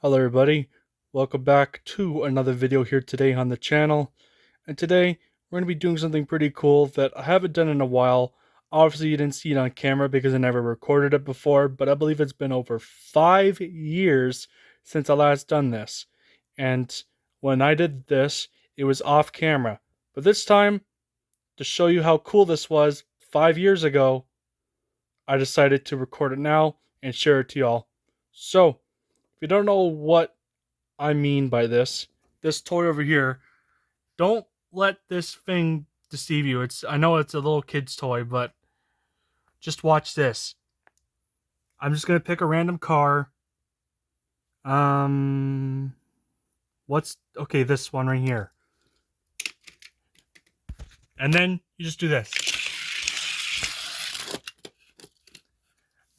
Hello everybody, welcome back to another video here today on the channel. And today we're going to be doing something pretty cool that I haven't done in a while. Obviously you didn't see it on camera because I never recorded it before, but I believe it's been over 5 years since I last done this. And when I did this, it was off camera. But this time, to show you how cool this was 5 years ago, I decided to record it now and share it to y'all. So, if you don't know what I mean by this toy over here, don't let this thing deceive you. I know it's a little kid's toy, but just watch this. I'm just gonna pick a random car. Um what's okay, this one right here. And then you just do this.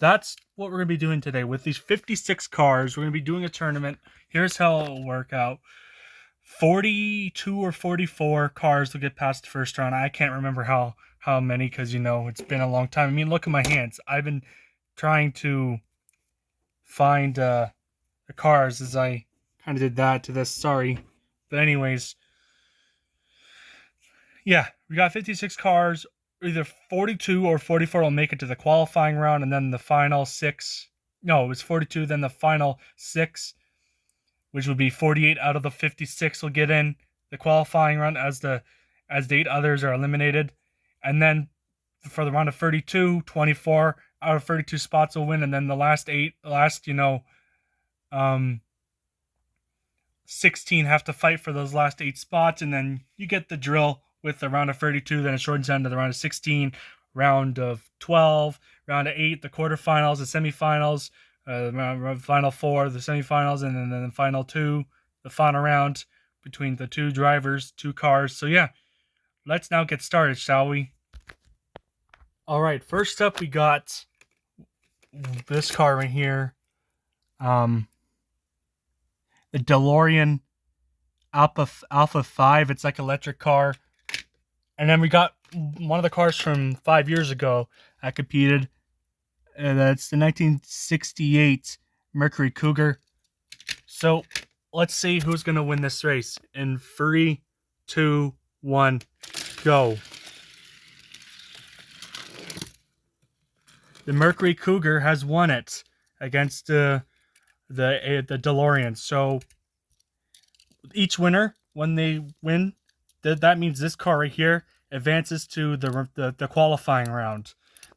That's what we're gonna be doing today. With these 56 cars, we're gonna be doing a tournament. Here's how it'll work out. 42 or 44 cars will get past the first round. I can't remember how many because it's been a long time. I mean, look at my hands. I've been trying to find the cars as I kind of did that to this. Sorry. But anyways, yeah, we got 56 cars. Either 42 or 44 will make it to the qualifying round, and then the final six. No, it was 42, then the final six, which would be 48 out of the 56 will get in the qualifying round as the 8 others are eliminated. And then for the round of 32, 24 out of 32 spots will win, and then the last 16 have to fight for those last 8 spots, and then you get the drill with the round of 32, then it shortens down to the round of 16, round of 12, round of 8, the quarterfinals, the semifinals, the final 4, the semifinals, and then the final 2, the final round between the 2 drivers, 2 cars. So yeah, let's now get started, shall we? Alright, first up we got this car right here. The DeLorean Alpha 5. It's like an electric car. And then we got one of the cars from 5 years ago I competed. That's the 1968 Mercury Cougar. So let's see who's going to win this race. In 3, 2, 1, go. The Mercury Cougar has won it against the DeLorean. So each winner, when they win, that means this car right here advances to the qualifying round.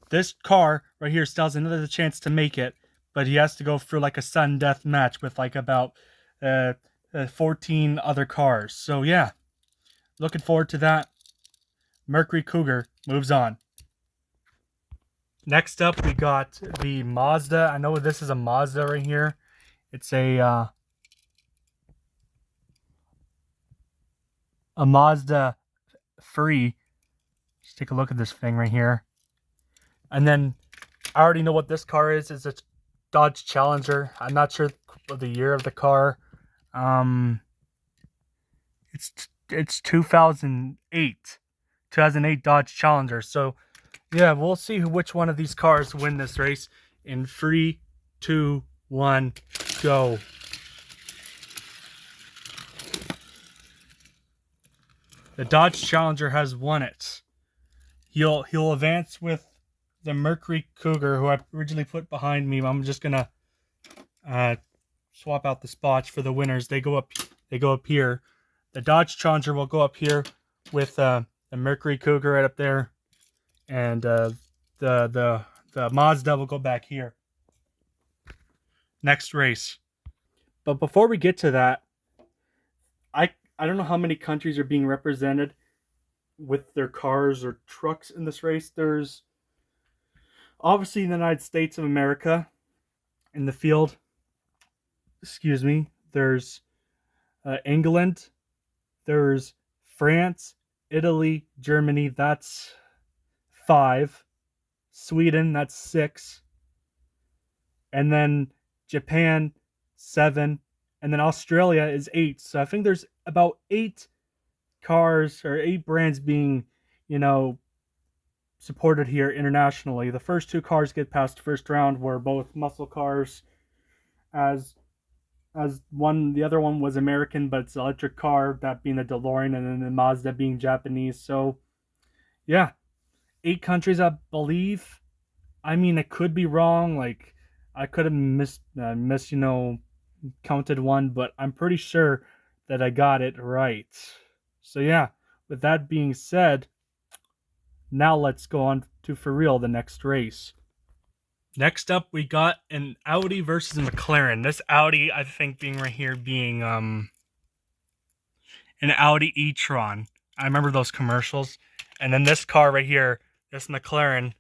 This car right here still has another chance to make it, but he has to go through like a sudden death match with like about 14 other cars. So yeah, looking forward to that. Mercury Cougar moves on. Next up, we got the Mazda. I know this is a Mazda right here. It's a Mazda 3. Just take a look at this thing right here. And then I already know what this car is. It's a Dodge Challenger. I'm not sure of the year of the car. It's 2008 Dodge Challenger. So yeah, we'll see which one of these cars win this race. In 3, 2, 1, go. The Dodge Challenger has won it. He'll advance with the Mercury Cougar, who I originally put behind me. I'm just gonna swap out the spots for the winners. They go up here. The Dodge Challenger will go up here with the Mercury Cougar right up there, and the Mazda will go back here. Next race. But before we get to that, I don't know how many countries are being represented with their cars or trucks in this race. There's obviously the United States of America in the field. Excuse me. There's England. There's France, Italy, Germany. That's 5. Sweden. That's 6. And then Japan, 7. And then Australia is 8. So I think there's about 8 cars or 8 brands being, supported here internationally. The first 2 cars get past the first round were both muscle cars, as as one. The other one was American, but it's an electric car, that being the DeLorean, and then the Mazda being Japanese. So yeah, 8 countries, I believe. I mean, it could be wrong. Like I could have missed, counted one, but I'm pretty sure that I got it right. So yeah, with that being said, now let's go on to for real the next race. Next up, we got an Audi versus McLaren. This Audi, I think, being right here, being an Audi e-tron. I remember those commercials. And then this car right here, this McLaren.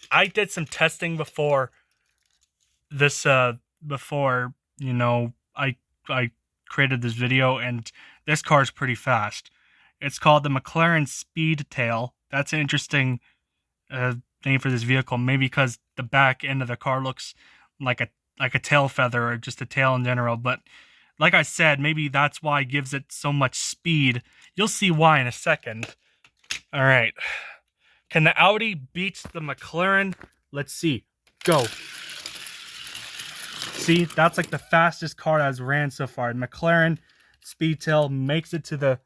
I did some testing before this before, I created this video, and this car is pretty fast. It's called the McLaren Speedtail. That's an interesting name for this vehicle, maybe because the back end of the car looks like a tail feather, or just a tail in general. But like I said, maybe that's why it gives it so much speed. You'll see why in a second. All right, can the Audi beat the McLaren? Let's see. Go. See, that's like the fastest car that has ran so far. McLaren Speedtail makes it to the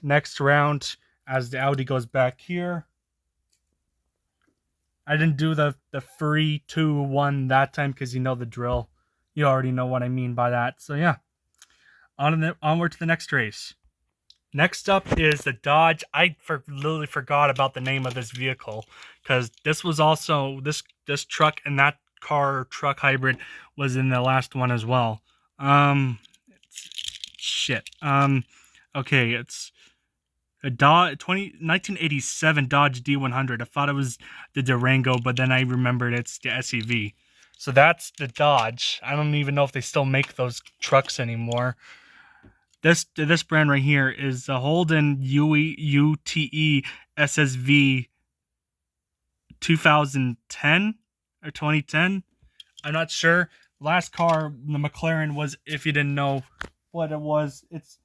next round as the Audi goes back here. I didn't do the 3, 2, 1 that time because you know the drill. You already know what I mean by that. So yeah, onward to the next race. Next up is the Dodge. I literally forgot about the name of this vehicle because this was also this truck, and that car truck hybrid was in the last one as well. Shit. Okay, it's a Dodge 1987 Dodge D100. I thought it was the Durango, but then I remembered it's the SUV. So that's the Dodge. I don't even know if they still make those trucks anymore. This brand right here is the Holden UTE SSV 2010 or 2010. I'm not sure. Last car, the McLaren, was, if you didn't know what it was, it's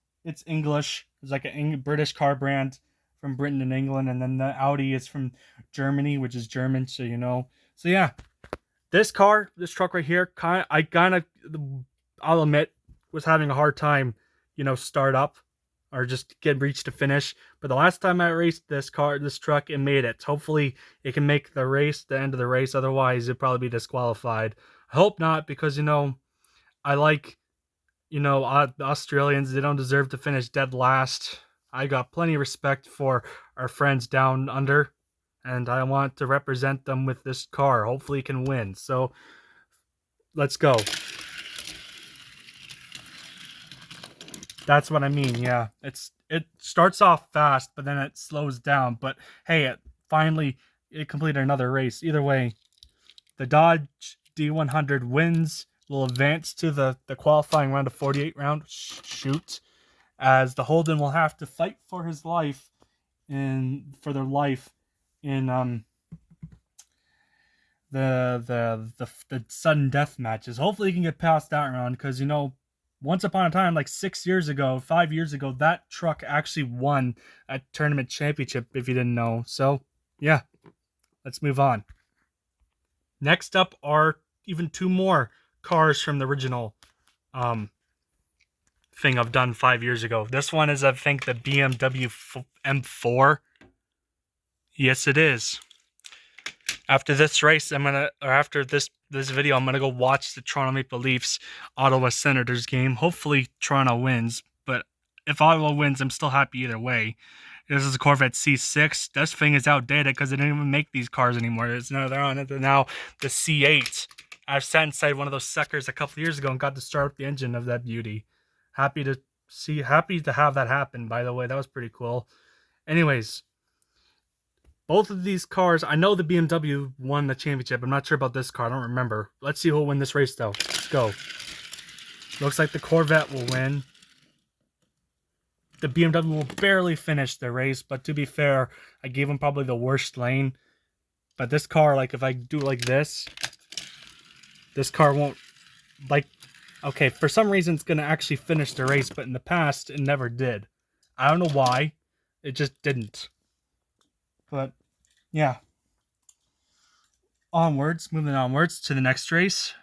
English. It's like a British car brand from Britain and England, and then the Audi is from Germany, which is German. So you know. So yeah, this truck right here, I'll admit, was having a hard time, start up or just reach to finish. But the last time I raced this truck, it made it. Hopefully it can make the end of the race. Otherwise it'd probably be disqualified. I hope not, because, I like, the Australians. They don't deserve to finish dead last. I got plenty of respect for our friends down under, and I want to represent them with this car. Hopefully it can win. So let's go. That's what I mean. Yeah, it starts off fast, but then it slows down. But hey, it completed another race. Either way, the Dodge D100 wins. Will advance to the qualifying round of 48 round. Shoot, as the Holden will have to fight for his life in the sudden death matches. Hopefully he can get past that round, because once upon a time, like 6 years ago, 5 years ago, that truck actually won a tournament championship, if you didn't know. So yeah, let's move on. Next up are even 2 more cars from the original thing I've done 5 years ago. This one is, I think, the BMW M4. Yes, it is. After this race, after this video, I'm gonna go watch the Toronto Maple Leafs Ottawa Senators game. Hopefully Toronto wins, but if Ottawa wins, I'm still happy either way. This is a Corvette C6. This thing is outdated because they didn't even make these cars anymore. They're now the C8. I've sat inside one of those suckers a couple years ago and got to start up the engine of that beauty. Happy to have that happen, by the way. That was pretty cool. Anyways, both of these cars, I know the BMW won the championship. I'm not sure about this car. I don't remember. Let's see who will win this race, though. Let's go. Looks like the Corvette will win. The BMW will barely finish the race, but to be fair, I gave them probably the worst lane. But this car, like, if I do like this car won't, like, okay, for some reason it's going to actually finish the race, but in the past, it never did. I don't know why. It just didn't. But, yeah. Moving onwards to the next race.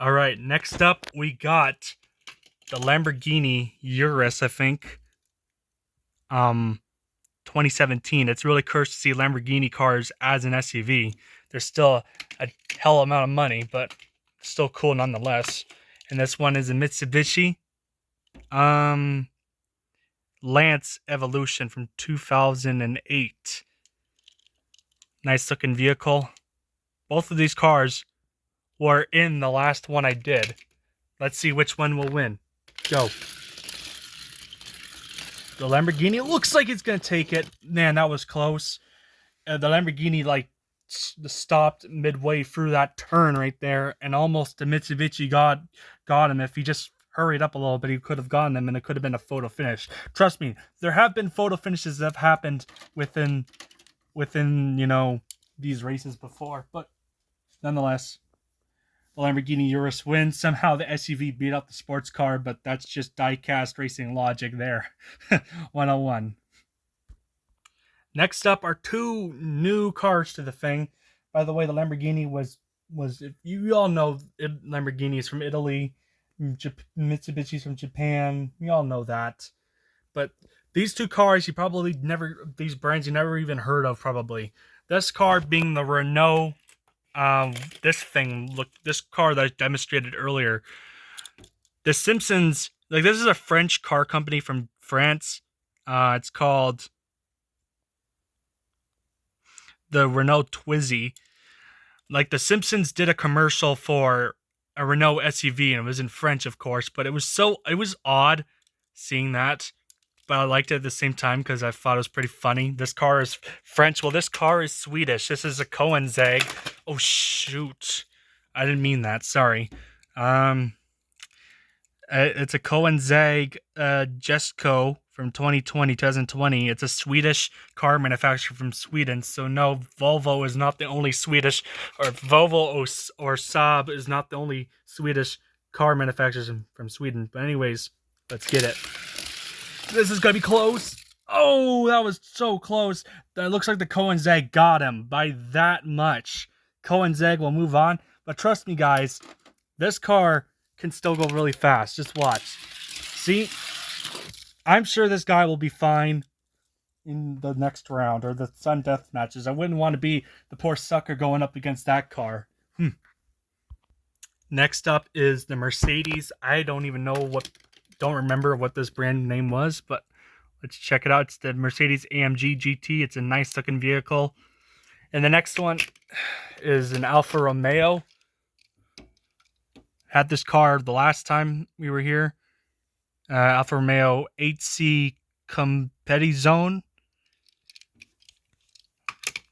All right, next up we got the Lamborghini Urus, I think. 2017. It's really cursed to see Lamborghini cars as an SUV. They're still a hell amount of money, but still cool nonetheless. And this one is a Mitsubishi Lance Evolution from 2008. Nice looking vehicle. Both of these cars were in the last one I did. Let's see which one will win. Go. The Lamborghini looks like it's gonna take it. Man, that was close. The Lamborghini like stopped midway through that turn right there, and almost the Mitsubishi got him. If he just hurried up a little bit, he could have gotten him, and it could have been a photo finish. Trust me, there have been photo finishes that have happened within these races before, but nonetheless, the Lamborghini Urus wins. Somehow the SUV beat out the sports car, but that's just die-cast racing logic there. 101. Next up are two new cars to the thing. By the way, the Lamborghini was you all know Lamborghini is from Italy, Mitsubishi's from Japan. You all know that. But these two cars these brands you never even heard of probably. This car being the Renault. This car that I demonstrated earlier. The Simpsons, like, this is a French car company from France. It's called the Renault Twizy. Like, the Simpsons did a commercial for a Renault SUV, and it was in French, of course, but it was odd seeing that, but I liked it at the same time because I thought it was pretty funny. This car is French. Well, this car is Swedish. This is a Koenigsegg. Oh, shoot. I didn't mean that. Sorry. It's a Koenigsegg Jesko from 2020. It's a Swedish car manufacturer from Sweden. So no, Volvo is not the only Swedish, or Volvo or Saab is not the only Swedish car manufacturers from Sweden. But anyways, let's get it. This is gonna be close. Oh, that was so close. That looks like the Koenigsegg got him by that much. Koenigsegg will move on, but trust me, guys, this car can still go really fast. Just watch. See? I'm sure this guy will be fine in the next round, or the sudden death matches. I wouldn't want to be the poor sucker going up against that car. Next up is the Mercedes. I don't remember what this brand name was, but let's check it out. It's the Mercedes AMG GT. It's a nice looking vehicle. And the next one is an Alfa Romeo. Had this car the last time we were here. Alfa Romeo 8C Competizione.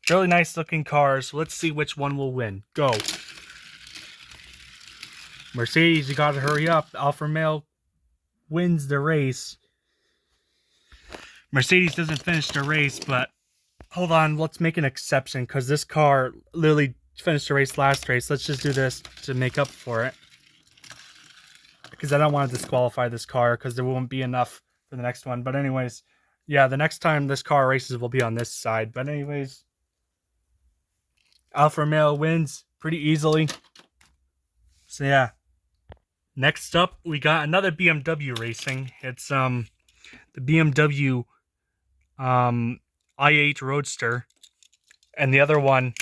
Really nice looking cars. Let's see which one will win. Go. Mercedes, you gotta hurry up. Alfa Romeo wins the race. Mercedes doesn't finish the race, but hold on, let's make an exception because this car literally finished the race last race. Let's just do this to make up for it, because I don't want to disqualify this car because there won't be enough for the next one. But anyways, yeah, the next time this car races will be on this side. But anyways, Alfa Romeo wins pretty easily. So yeah. Next up, we got another BMW racing. It's the BMW i8 Roadster, and the other one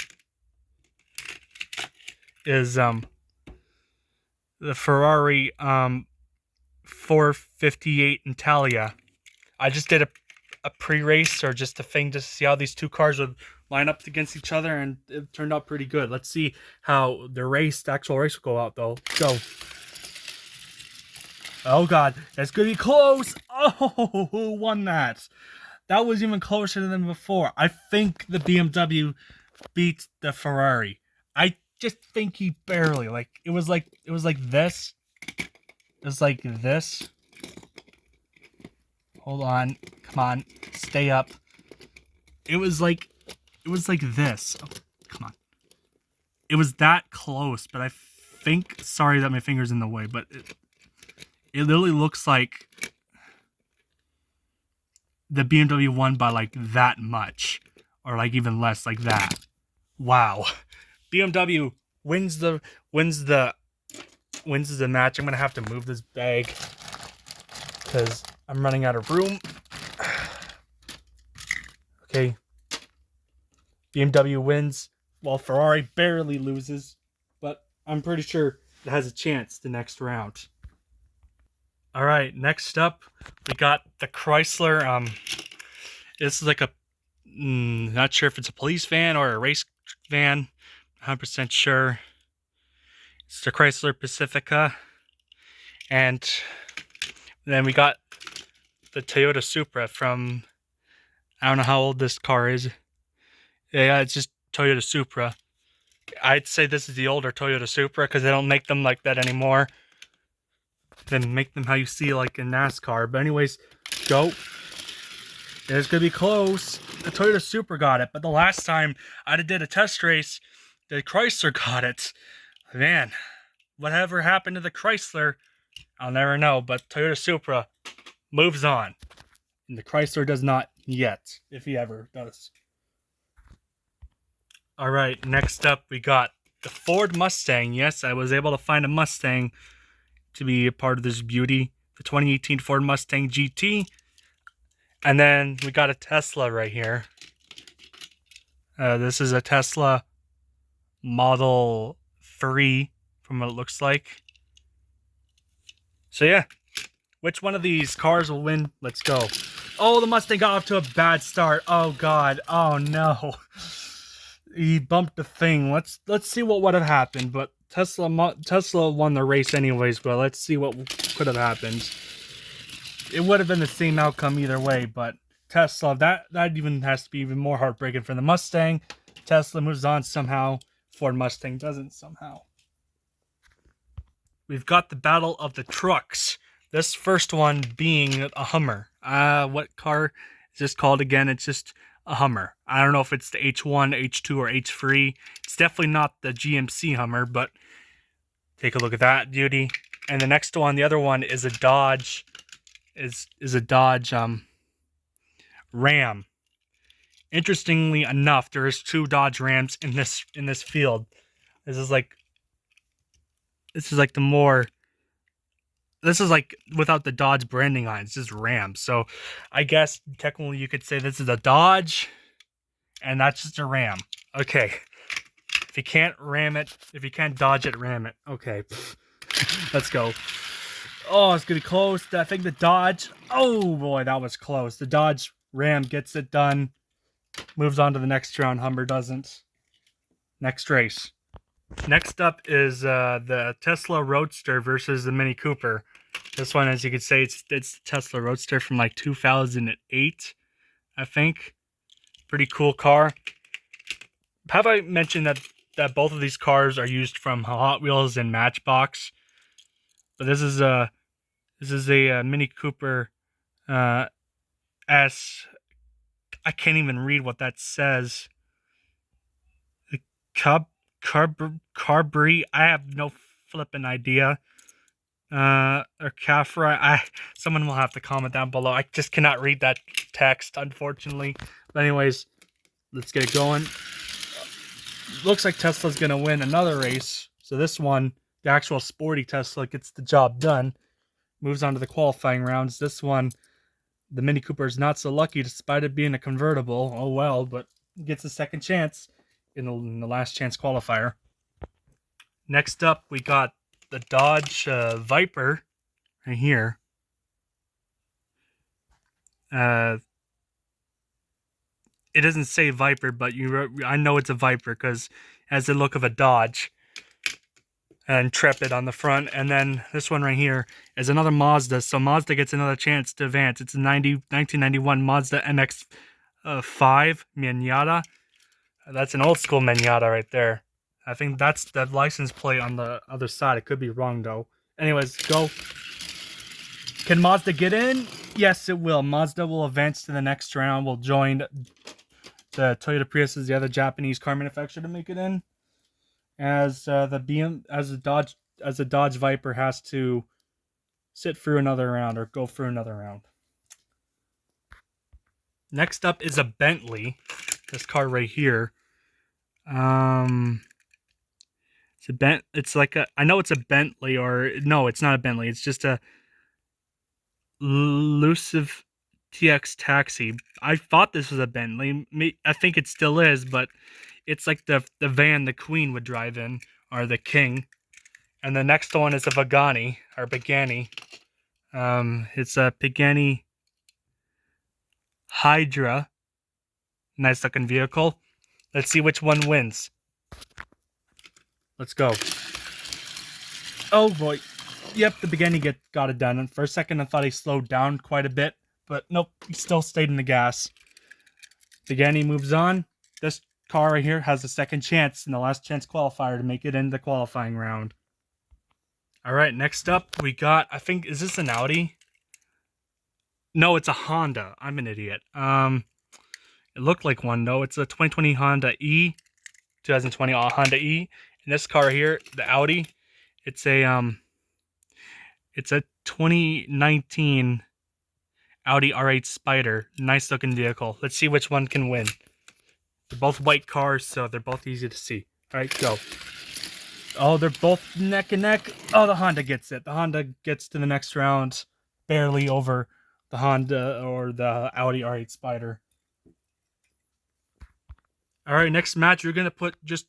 is the Ferrari 458 Italia. I just did a pre-race, or just a thing, just to see how these two cars would line up against each other, and it turned out pretty good. Let's see how the actual race will go out, though. Go. Oh god, that's gonna be close. Oh, who won that? That was even closer than before. I think the BMW beat the Ferrari. I just think he barely. It was like this. It was like this. Hold on. Come on. Stay up. It was like this. Oh, come on. It was that close, but I think, sorry that my finger's in the way, but it literally looks like the BMW won by like that much, or like even less, like that. Wow. BMW wins the wins the match. I'm gonna have to move this bag because I'm running out of room. Okay. BMW wins while Ferrari barely loses, but I'm pretty sure it has a chance the next round. All right, next up we got the Chrysler. This is like a not sure if it's a police van or a race van. 100% sure. It's the Chrysler Pacifica, and then we got the Toyota Supra from, I don't know how old this car is. Yeah, it's just Toyota Supra. I'd say this is the older Toyota Supra because they don't make them like that anymore. They make them how you see like in NASCAR. But anyways, go. It's gonna be close. The Toyota Supra got it, but the last time I did a test race, the Chrysler got it. Man, whatever happened to the Chrysler, I'll never know. But Toyota Supra moves on, and the Chrysler does not yet, if he ever does. All right, next up we got the Ford Mustang. Yes, I was able to find a Mustang to be a part of this beauty. The 2018 Ford Mustang GT. And then we got a Tesla right here. This is a Tesla Model 3 from what it looks like. So yeah, which one of these cars will win? Let's go. Oh, the Mustang got off to a bad start. Oh god. Oh no. He bumped the thing. Let's see what would have happened. But Tesla won the race anyways. But let's see what could have happened. It would have been the same outcome either way. But Tesla, that even has to be even more heartbreaking for the Mustang. Tesla moves on somehow. Ford Mustang doesn't somehow. We've got the battle of the trucks. This first one being a Hummer. What car is this called again? It's just a Hummer. I don't know if it's the H1, H2, or H3. It's definitely not the GMC Hummer, but take a look at that beauty. And the next one, the other one, is a Dodge. Is a Dodge Ram. Interestingly enough, there is 2 Dodge Rams in this field. This is like without the Dodge branding on it. It's just Ram. So I guess technically you could say this is a Dodge and that's just a Ram. Okay. If you can't ram it, if you can't dodge it, ram it. Okay. Let's go. Oh, it's gonna be close. I think the Dodge. Oh boy, that was close. The Dodge Ram gets it done. Moves on to the next round. Hummer doesn't. Next race. Next up is the Tesla Roadster versus the Mini Cooper. This one, as you can say, it's the Tesla Roadster from like 2008, I think. Pretty cool car. Have I mentioned that both of these cars are used from Hot Wheels and Matchbox? But this is a Mini Cooper S. I can't even read what that says. Carbri. I have no flippin' idea. Or Cafra. Someone will have to comment down below. I just cannot read that text, unfortunately. But anyways, let's get it going. Looks like Tesla's gonna win another race. So this one, the actual sporty Tesla, gets the job done. Moves on to the qualifying rounds. This one, the Mini Cooper is not so lucky despite it being a convertible. Oh well, but gets a second chance in the last chance qualifier. Next up, we got the Dodge Viper right here. It doesn't say Viper, but I know it's a Viper because it has the look of a Dodge. And Intrepid on the front. And then this one right here is another Mazda. So Mazda gets another chance to advance. It's a 1991 Mazda MX-5 Miata. That's an old school Miata right there. I think that's the license plate on the other side. It could be wrong though. Anyways, go. Can Mazda get in? Yes, it will. Mazda will advance to the next round. Will join the Toyota Prius as the other Japanese car manufacturer to make it in. As the Dodge Viper has to sit through another round or go through another round. Next up is a Bentley. This car right here. It's It's like a. I know it's a Bentley, or no, it's not a Bentley. It's just a Elusive TX Taxi. I thought this was a Bentley. I think it still is, but it's like the van the Queen would drive in, or the King. And the next one is a Pagani, or Pagani. It's a Pagani Hydra. Nice looking vehicle. Let's see which one wins. Let's go. Oh boy. Yep, the Pagani got it done. And for a second, I thought he slowed down quite a bit, but nope, he still stayed in the gas. Pagani moves on. This car right here has a second chance in the last chance qualifier to make it in the qualifying round. All right, next up we got, I think, is this an Audi? No, it's a Honda. I'm an idiot. It looked like one though. It's a 2020 Honda E, 2020 Honda E. And this car here, the Audi, it's a 2019 Audi R8 Spider. Nice looking vehicle. Let's see which one can win. They're both white cars, so they're both easy to see. All right, go. Oh, they're both neck and neck. Oh, the Honda gets it. The Honda gets to the next round, barely over the Honda or the Audi R8 Spider. All right, next match, we're going to put just,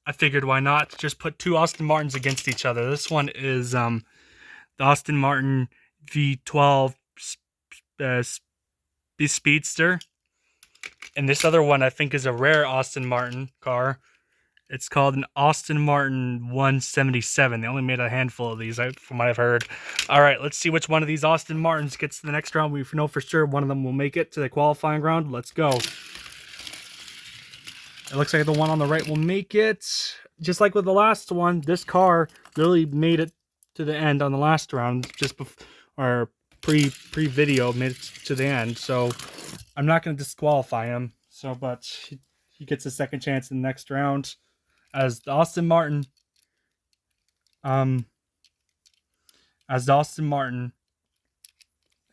I figured why not, just put two Aston Martins against each other. This one is the Aston Martin V12 Speedster. And this other one, I think, is a rare Aston Martin car. It's called an Aston Martin 177. They only made a handful of these, from what I've heard. All right, let's see which one of these Aston Martins gets to the next round. We know for sure one of them will make it to the qualifying round. Let's go. It looks like the one on the right will make it. Just like with the last one, this car really made it to the end on the last round, just before, or pre-video made it to the end. So I'm not going to disqualify him. So, but he gets a second chance in the next round. As the Aston Martin, the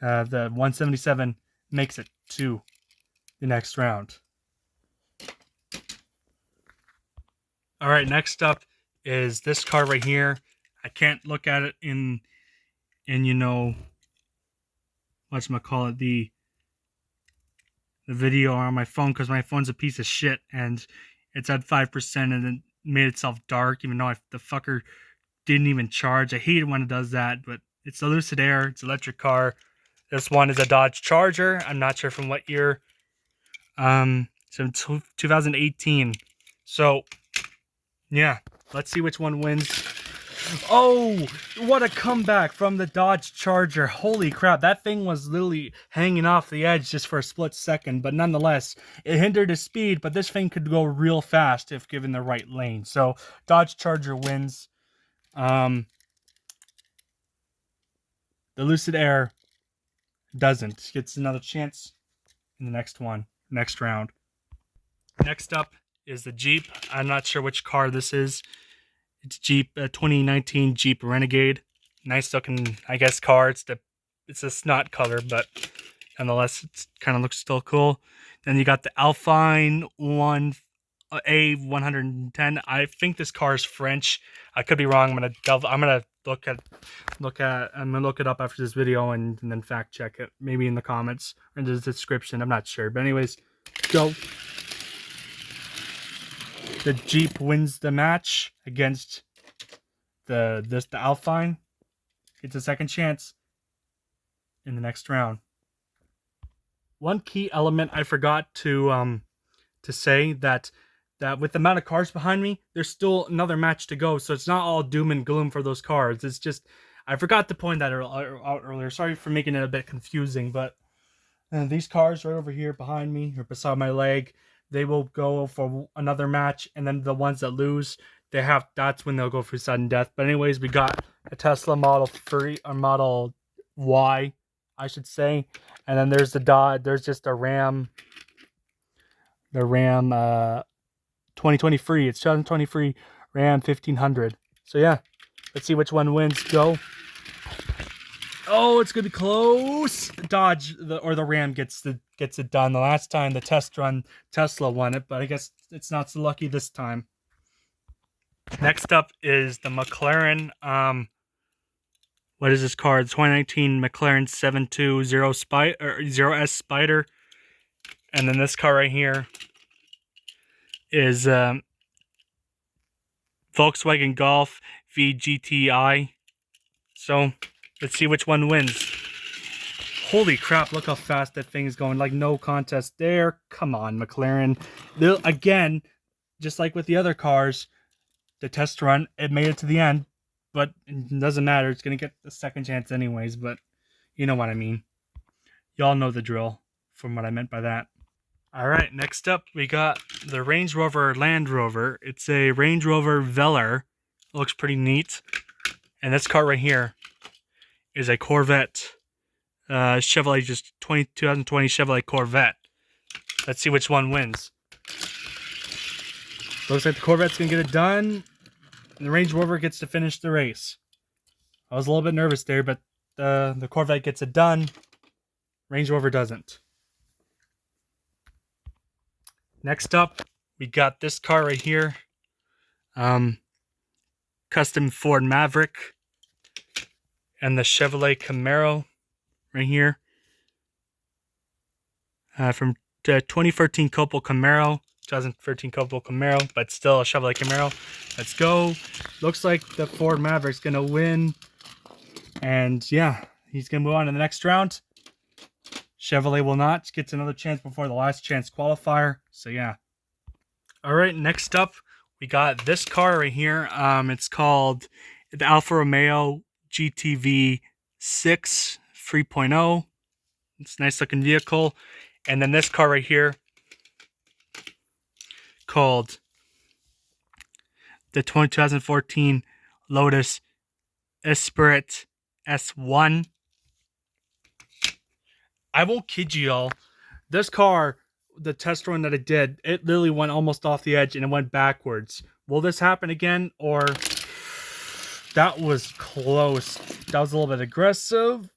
177 makes it to the next round. All right, next up is this car right here. I can't look at it in you know, whatchamacallit, the video on my phone, because my phone's a piece of shit and it's at 5% and it made itself dark, even though the fucker didn't even charge. I hate it when it does that, but it's a Lucid Air. It's an electric car. This one is a Dodge Charger. I'm not sure from what year. So 2018. So, yeah. Let's see which one wins. Oh, what a comeback from the Dodge Charger. Holy crap, that thing was literally hanging off the edge just for a split second, but nonetheless, it hindered his speed, but this thing could go real fast if given the right lane. So, Dodge Charger wins. The Lucid Air doesn't. Gets another chance in the next round. Next up is the Jeep. I'm not sure which car this is. It's Jeep, 2019 Jeep Renegade. Nice looking, I guess, car. It's a snot color, but nonetheless, it kind of looks still cool. Then you got the Alpine A110. I think this car is French. I could be wrong. I'm gonna look it up after this video and then fact check it. Maybe in the comments or in the description. I'm not sure. But anyways, go. The Jeep wins the match against the Alpine. Gets a second chance in the next round. One key element I forgot to say that with the amount of cars behind me, there's still another match to go. So it's not all doom and gloom for those cars. It's just, I forgot to point that out earlier. Sorry for making it a bit confusing, but these cars right over here behind me or beside my leg, they will go for another match, and then the ones that lose, that's when they'll go for sudden death. But anyways, we got a Tesla Model 3 or Model Y, I should say, and then there's there's just a Ram. The Ram 2023. It's 2023 Ram 1500. So yeah, let's see which one wins. Go. Oh, it's gonna be close. The Ram gets it done. The last time, the test run, Tesla won it, but I guess it's not so lucky this time. Next up is the McLaren, what is this car? The 2019 McLaren 720 Spider, or 0S Spider. And then this car right here is Volkswagen Golf V GTI. So let's see which one wins. Holy crap, look how fast that thing is going. Like, no contest there. Come on, McLaren. Again, just like with the other cars, the test run, it made it to the end, but it doesn't matter. It's going to get the second chance anyways, but you know what I mean. Y'all know the drill from what I meant by that. All right, next up, we got the Range Rover Land Rover. It's a Range Rover Velar. It looks pretty neat. And this car right here is a Corvette. Chevrolet, just 2020 Chevrolet Corvette. Let's see which one wins. Looks like the Corvette's going to get it done. And the Range Rover gets to finish the race. I was a little bit nervous there, but the Corvette gets it done. Range Rover doesn't. Next up, we got this car right here. Custom Ford Maverick. And the Chevrolet Camaro right here. From the 2013 Copel Camaro. 2013 Copel Camaro, but still a Chevrolet Camaro. Let's go. Looks like the Ford Maverick's going to win. And yeah, he's going to move on to the next round. Chevrolet will not. Gets another chance before the last chance qualifier. So yeah. All right, next up, we got this car right here. It's called the Alfa Romeo GTV 6 3.0. It's a nice looking vehicle. And then this car right here, called the 2014 Lotus Esprit S1. I won't kid you all. This car, the test run that it did, it literally went almost off the edge and it went backwards. Will this happen again? Or that was close. That was a little bit aggressive.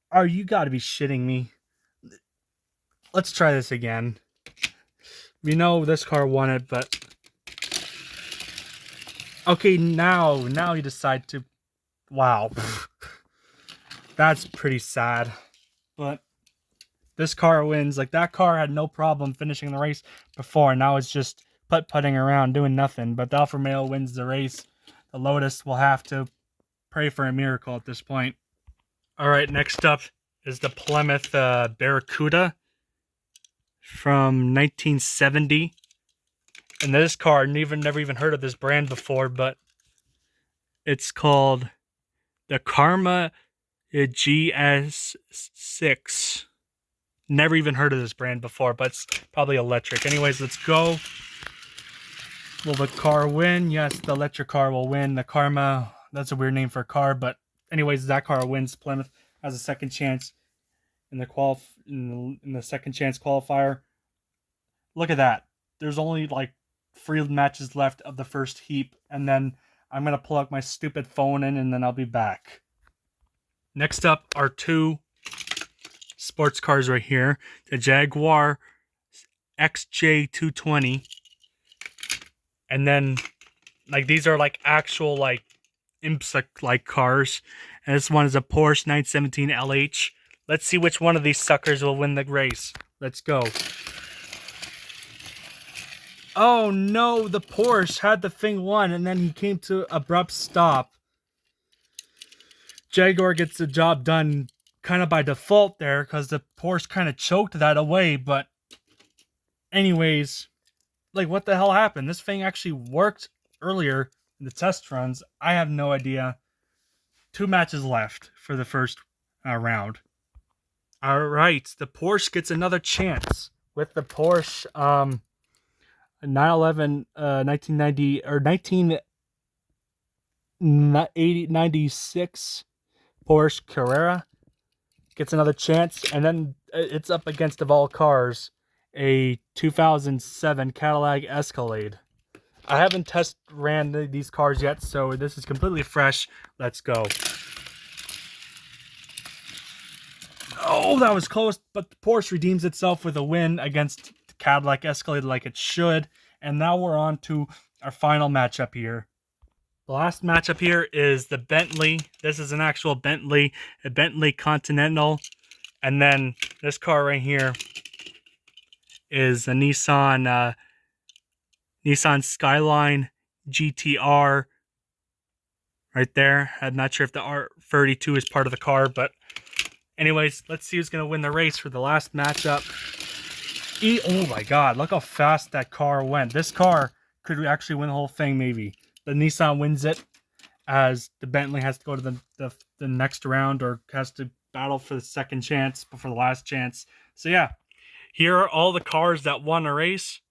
Oh, you gotta be shitting me. Let's try this again. We know this car won it, but okay, now you decide to. Wow. That's pretty sad. But this car wins. Like, that car had no problem finishing the race before. Now it's just putting around, doing nothing. But the Alfa Romeo wins the race. The Lotus will have to pray for a miracle at this point. All right, next up is the Plymouth Barracuda from 1970. And this car, never even heard of this brand before, but it's called the Karma GS6. Never even heard of this brand before, but it's probably electric. Anyways, let's go. Will the car win? Yes, the electric car will win. The Karma, that's a weird name for a car, but anyways, that car wins. Plymouth has a second chance in the in the second chance qualifier. Look at that. There's only like 3 matches left of the first heap, and then I'm gonna plug my stupid phone in, and then I'll be back. Next up are 2 sports cars right here. The Jaguar XJ220. And then, like, these are like actual like IMSA like cars. And this one is a Porsche 917 LH. Let's see which one of these suckers will win the race. Let's go. Oh no, the Porsche had the thing won, and then he came to abrupt stop. Jaguar gets the job done kind of by default there, because the Porsche kind of choked that away. But anyways, like, what the hell happened? This thing actually worked earlier in the test runs. I have no idea. 2 matches left for the first round. All right, the Porsche gets another chance with the Porsche 911 1990 or 1996 Porsche Carrera gets another chance, and then it's up against, of all cars, a 2007 Cadillac Escalade. I haven't ran these cars yet, so this is completely fresh. Let's go. Oh, that was close, but the Porsche redeems itself with a win against the Cadillac Escalade like it should. And now we're on to our final matchup here. The last matchup here is the Bentley. This is an actual Bentley, a Bentley Continental. And then this car right here is a Nissan Skyline GTR right there. I'm not sure if the R32 is part of the car, but anyways, let's see who's going to win the race for the last matchup. Oh my god, look how fast that car went. This car could actually win the whole thing, maybe. The Nissan wins it, as the Bentley has to go to the next round, or has to battle for the second chance before the last chance. So yeah, here are all the cars that won a race.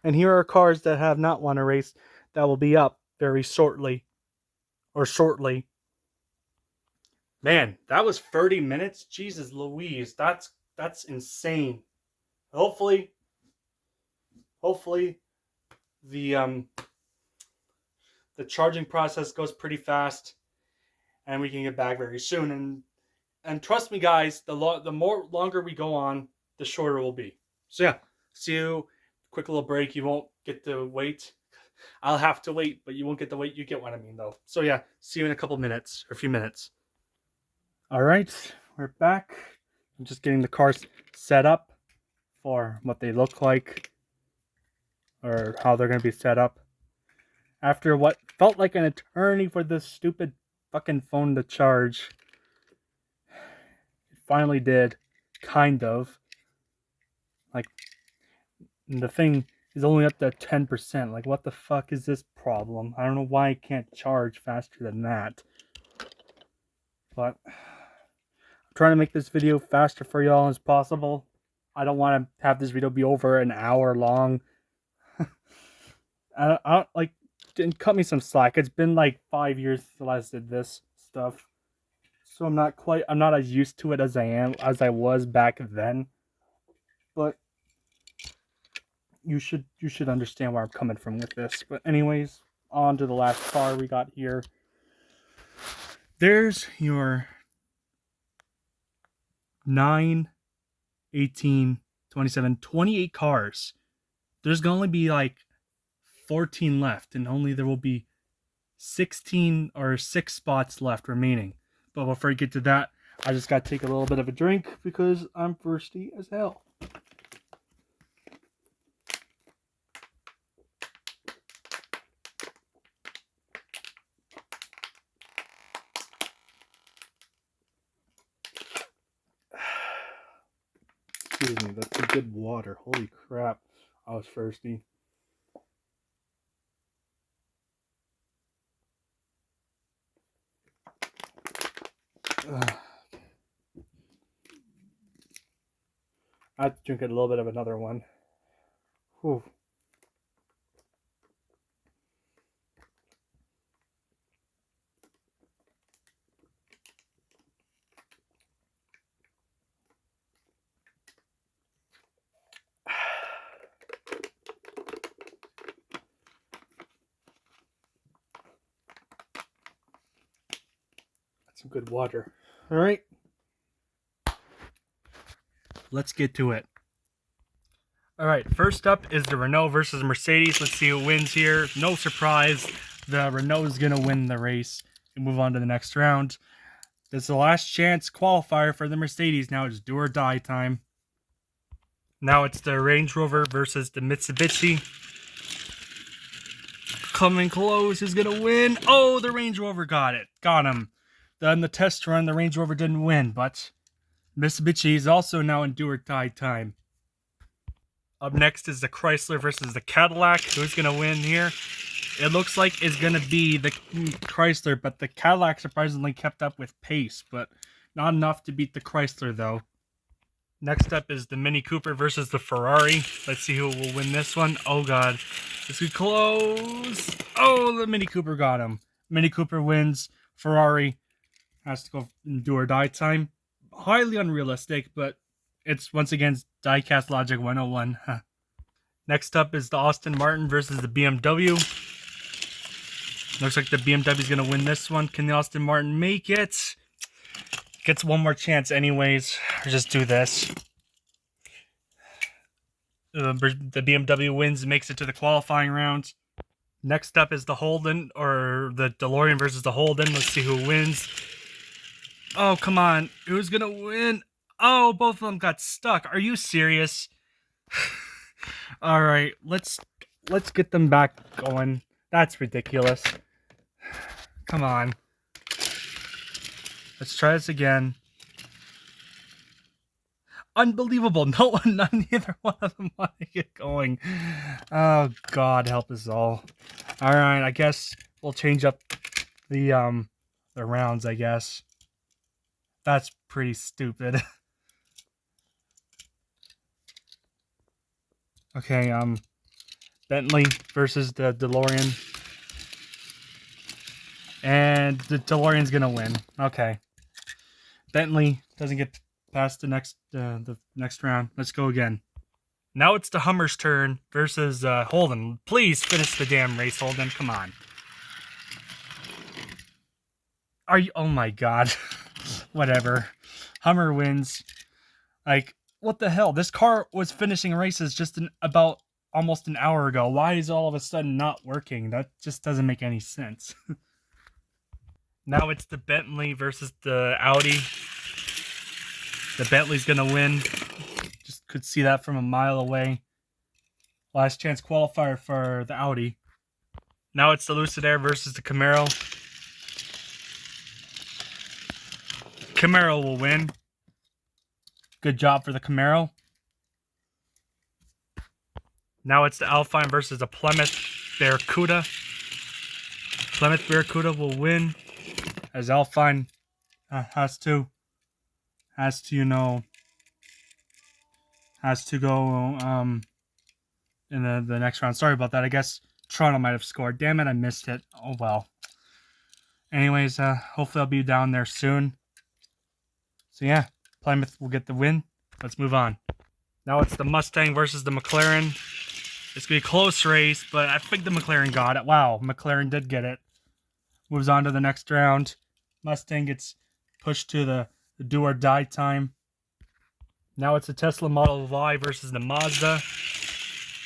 And here are cars that have not won a race that will be up very shortly. Or shortly. Man, that was 30 minutes? Jesus Louise, that's insane. Hopefully the charging process goes pretty fast and we can get back very soon. And trust me guys, the more longer we go on, the shorter it will be. So yeah, see you. Quick little break. You won't get to wait. I'll have to wait, but you won't get to wait. You get what I mean though. So yeah, see you in a couple minutes, or a few minutes. All right, we're back. I'm just getting the cars set up for what they look like, or how they're going to be set up. After what felt like an eternity for this stupid fucking phone to charge, it finally did, kind of. Like, the thing is only up to 10%. Like, what the fuck is this problem? I don't know why it can't charge faster than that. But I'm trying to make this video faster for y'all as possible. I don't want to have this video be over an hour long. I like, cut me some slack. It's been like 5 years since I did this stuff, so I'm not as used to it as I was back then. But you should understand where I'm coming from with this. But anyways, on to the last car we got here. There's your 9, 18, 27, 28 cars. There's gonna only be like 14 left, and only there will be 16 or 6 spots left remaining. But before I get to that, I just gotta take a little bit of a drink because I'm thirsty as hell. Excuse me, that's a good water. Holy crap, I was thirsty. I have to drink a little bit of another one. Whew. That's some good water. All right. Let's get to it. All right, first up is the Renault versus Mercedes. Let's see who wins here. No surprise, the Renault is going to win the race and move on to the next round. This is the last chance qualifier for the Mercedes. Now it's do or die time. Now it's the Range Rover versus the Mitsubishi. Coming close, who's going to win? Oh, the Range Rover got it. Got him. Then the test run, the Range Rover didn't win, but Mitsubishi is also now in do or die time. Up next is the Chrysler versus the Cadillac. Who's going to win here? It looks like it's going to be the Chrysler, but the Cadillac surprisingly kept up with pace, but not enough to beat the Chrysler, though. Next up is the Mini Cooper versus the Ferrari. Let's see who will win this one. Oh, God. This is close. Oh, the Mini Cooper got him. Mini Cooper wins. Ferrari has to go in do or die time. Highly unrealistic, but it's, once again, diecast logic 101. Next up is the Aston Martin versus the BMW. Looks like the BMW is going to win this one. Can the Aston Martin make it? Gets one more chance anyways. Just do this. The BMW wins and makes it to the qualifying round. Next up is the Holden, or the DeLorean versus the Holden. Let's see who wins. Oh, come on. Who's gonna win? Oh, both of them got stuck. Are you serious? All right, let's get them back going. That's ridiculous. Come on. Let's try this again. Unbelievable. Neither one of them want to get going. Oh, God, help us all. All right, I guess we'll change up the rounds, I guess. That's pretty stupid. Okay, Bentley versus the DeLorean. And the DeLorean's gonna win. Okay. Bentley doesn't get past the next round. Let's go again. Now it's the Hummer's turn versus Holden. Please finish the damn race, Holden. Come on. Are you? Oh my God. Whatever. Hummer wins. Like, what the hell? This car was finishing races just about almost an hour ago. Why is it all of a sudden not working? That just doesn't make any sense. Now it's the Bentley versus the Audi. The Bentley's gonna win. Just could see that from a mile away. Last chance qualifier for the Audi. Now it's the Lucid Air versus the Camaro. Camaro will win. Good job for the Camaro. Now it's the Alpine versus the Plymouth Barracuda. Plymouth Barracuda will win, as Alpine has to go in the next round. Sorry about that. I guess Toronto might have scored. Damn it, I missed it. Oh well. Anyways, hopefully I'll be down there soon. So yeah, Plymouth will get the win. Let's move on. Now it's the Mustang versus the McLaren. It's going to be a close race, but I think the McLaren got it. Wow, McLaren did get it. Moves on to the next round. Mustang gets pushed to the do or die time. Now it's the Tesla Model Y versus the Mazda.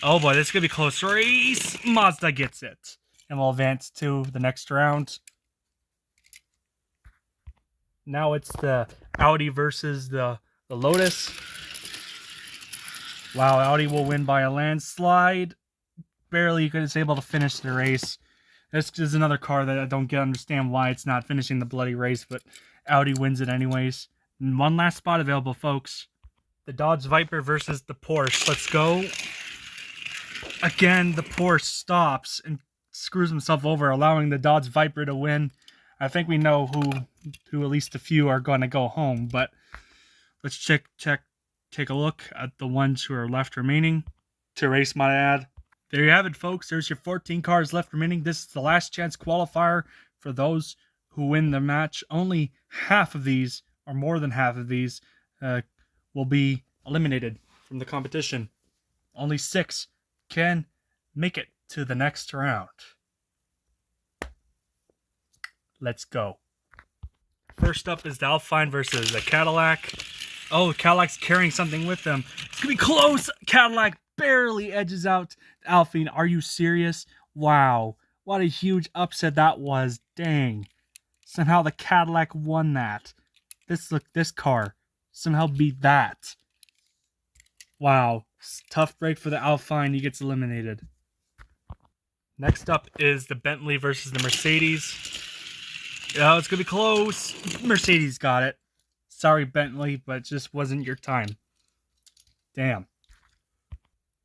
Oh boy, this is going to be a close race. Mazda gets it. And we'll advance to the next round. Now it's the Audi versus the Lotus. Wow, Audi will win by a landslide. Barely is able to finish the race. This is another car that I don't understand why it's not finishing the bloody race, but Audi wins it anyways. And one last spot available, folks. The Dodge Viper versus the Porsche. Let's go. Again, the Porsche stops and screws himself over, allowing the Dodge Viper to win. I think we know who at least a few are going to go home, but let's take a look at the ones who are left remaining to race, my ad. There you have it, folks. There's your 14 cars left remaining. This is the last chance qualifier for those who win the match. Only half of these, or more than half of these, will be eliminated from the competition. Only 6 can make it to the next round. Let's go. First up is the Alpine versus the Cadillac. Oh, Cadillac's carrying something with them. It's going to be close. Cadillac barely edges out the Alpine. Are you serious? Wow. What a huge upset that was. Dang. Somehow the Cadillac won that. This car somehow beat that. Wow. Tough break for the Alpine. He gets eliminated. Next up is the Bentley versus the Mercedes. Oh, it's going to be close. Mercedes got it. Sorry, Bentley, but it just wasn't your time. Damn.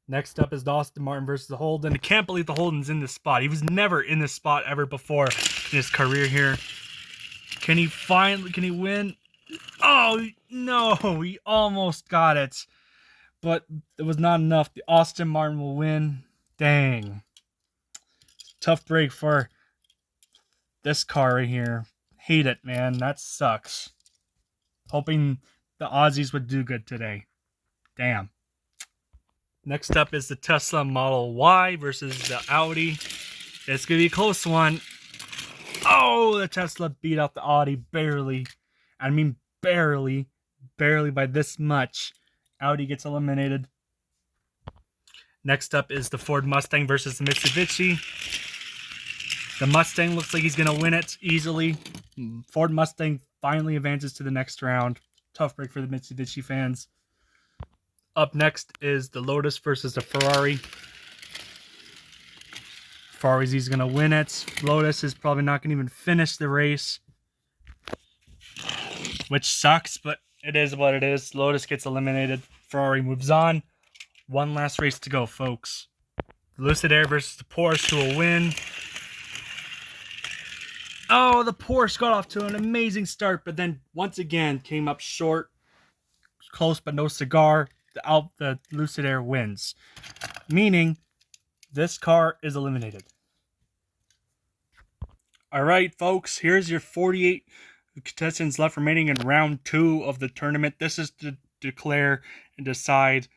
Next up is the Aston Martin versus the Holden. I can't believe the Holden's in this spot. He was never in this spot ever before in his career here. Can he win? Oh, no. He almost got it. But it was not enough. The Aston Martin will win. Dang. Tough break for this car right here. Hate it, man. That sucks. Hoping the Aussies would do good today. Damn. Next up is the Tesla Model Y versus the Audi. It's going to be a close one. Oh, the Tesla beat out the Audi barely. I mean barely. Barely by this much. Audi gets eliminated. Next up is the Ford Mustang versus the Mitsubishi. The Mustang looks like he's going to win it easily. Ford Mustang finally advances to the next round. Tough break for the Mitsubishi fans. Up next is the Lotus versus the Ferrari. Ferrari's he's going to win it. Lotus is probably not going to even finish the race, which sucks, but it is what it is. Lotus gets eliminated. Ferrari moves on. One last race to go, folks. The Lucid Air versus the Porsche to a win. Oh, the Porsche got off to an amazing start, but then once again came up short. Close but no cigar. The Lucid Air wins. Meaning, this car is eliminated. Alright, folks, here's your 48 contestants left remaining in round 2 of the tournament. This is to declare and decide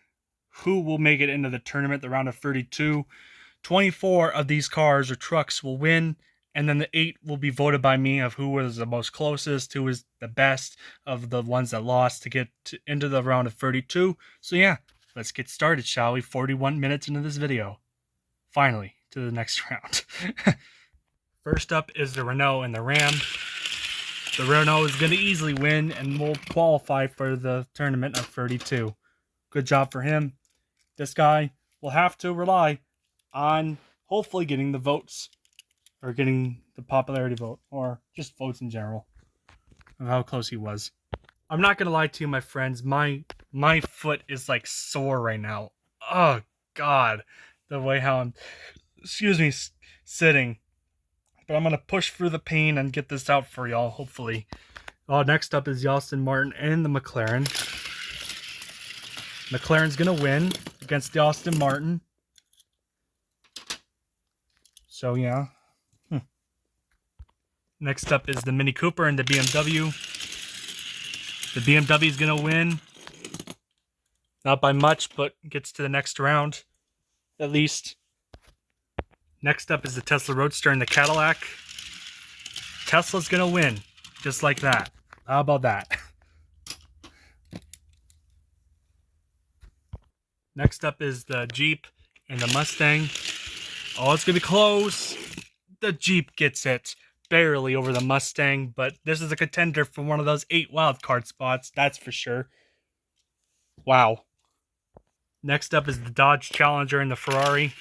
who will make it into the tournament, the round of 32. 24 of these cars or trucks will win, and then the 8 will be voted by me of who was the most closest, who was the best of the ones that lost to get into the round of 32. So yeah, let's get started, shall we? 41 minutes into this video. Finally, to the next round. First up is the Renault and the Ram. The Renault is going to easily win and will qualify for the tournament of 32. Good job for him. This guy will have to rely on hopefully getting the votes, or getting the popularity vote, or just votes in general of how close he was. I'm not going to lie to you, my friends. My foot is like sore right now. Oh, God. The way how I'm, sitting. But I'm going to push through the pain and get this out for y'all, hopefully. Next up is the Aston Martin and the McLaren. McLaren's going to win against the Aston Martin. So, yeah. Next up is the Mini Cooper and the BMW. The BMW is going to win. Not by much, but gets to the next round, at least. Next up is the Tesla Roadster and the Cadillac. Tesla's going to win, just like that. How about that? Next up is the Jeep and the Mustang. Oh, it's going to be close. The Jeep gets it. Barely over the Mustang, but this is a contender for one of those 8 wildcard spots, that's for sure. Wow. Next up is the Dodge Challenger and the Ferrari.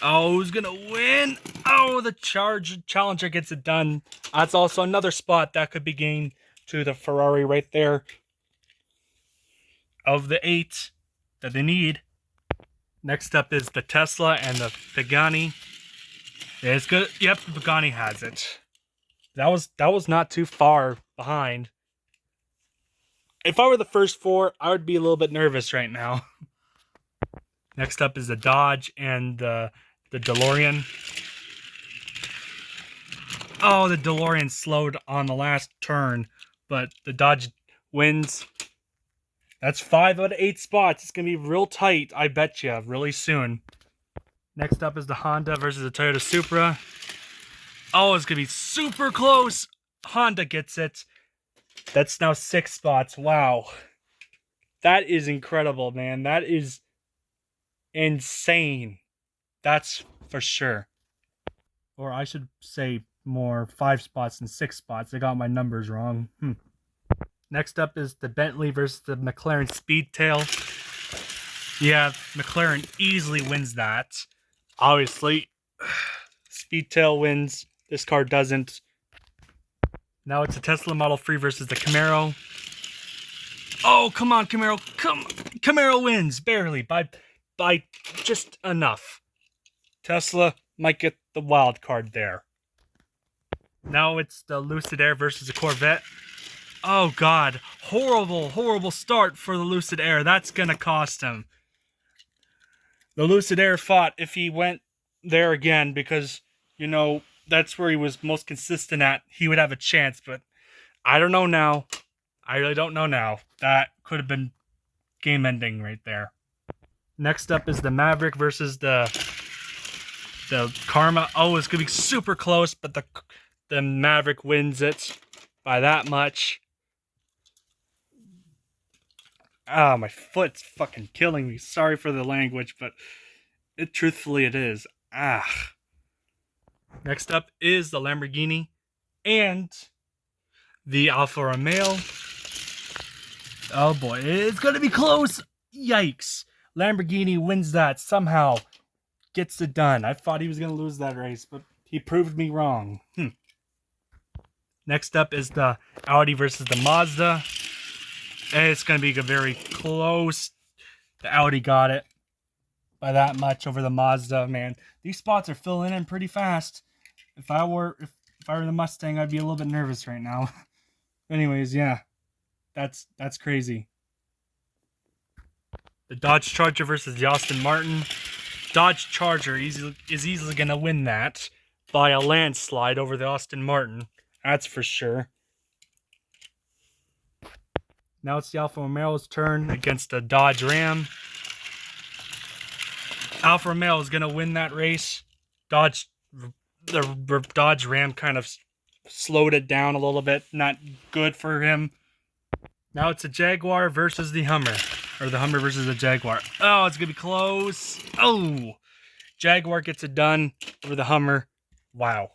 Oh, who's gonna win? Oh, the Challenger gets it done. That's also another spot that could be gained to the Ferrari right there. Of the 8 that they need. Next up is the Tesla and the Pagani. It's good. Yep, the Pagani has it. That was not too far behind. If I were the first 4, I would be a little bit nervous right now. Next up is the Dodge and the DeLorean. Oh, the DeLorean slowed on the last turn, but the Dodge wins. That's 5 out of 8 spots. It's going to be real tight, I bet you, really soon. Next up is the Honda versus the Toyota Supra. Oh, it's going to be super close. Honda gets it. That's now 6 spots. Wow. That is incredible, man. That is insane. That's for sure. Or I should say more 5 spots than 6 spots. I got my numbers wrong. Next up is the Bentley versus the McLaren Speedtail. Yeah, McLaren easily wins that. Obviously, Speedtail wins. This car doesn't. Now it's a Tesla Model 3 versus the Camaro. Oh, come on, Camaro. Camaro wins, barely, by just enough. Tesla might get the wild card there. Now it's the Lucid Air versus the Corvette. Oh, God. Horrible start for the Lucid Air. That's going to cost him. The Lucid Air fought if he went there again because, you know, that's where he was most consistent at. He would have a chance, but I don't know now. I really don't know now. That could have been game ending right there. Next up is the Maverick versus the Karma. Oh, it's going to be super close, but the Maverick wins it by that much. Ah, my foot's fucking killing me. Sorry for the language, but truthfully it is. Ah. Next up is the Lamborghini and the Alfa Romeo. Oh boy, it's going to be close. Yikes. Lamborghini wins that somehow. Gets it done. I thought he was going to lose that race, but he proved me wrong. Next up is the Audi versus the Mazda. It's going to be very close. The Audi got it by that much over the Mazda, man. These spots are filling in pretty fast. If I were the Mustang, I'd be a little bit nervous right now. Anyways, yeah. That's crazy. The Dodge Charger versus the Aston Martin. Dodge Charger is easily going to win that by a landslide over the Aston Martin. That's for sure. Now it's the Alfa Romeo's turn against the Dodge Ram. Alfa Romeo is going to win that race. The Dodge Ram kind of slowed it down a little bit. Not good for him. Now it's a Jaguar versus the Hummer. Or the Hummer versus the Jaguar. Oh, it's going to be close. Oh! Jaguar gets it done over the Hummer. Wow.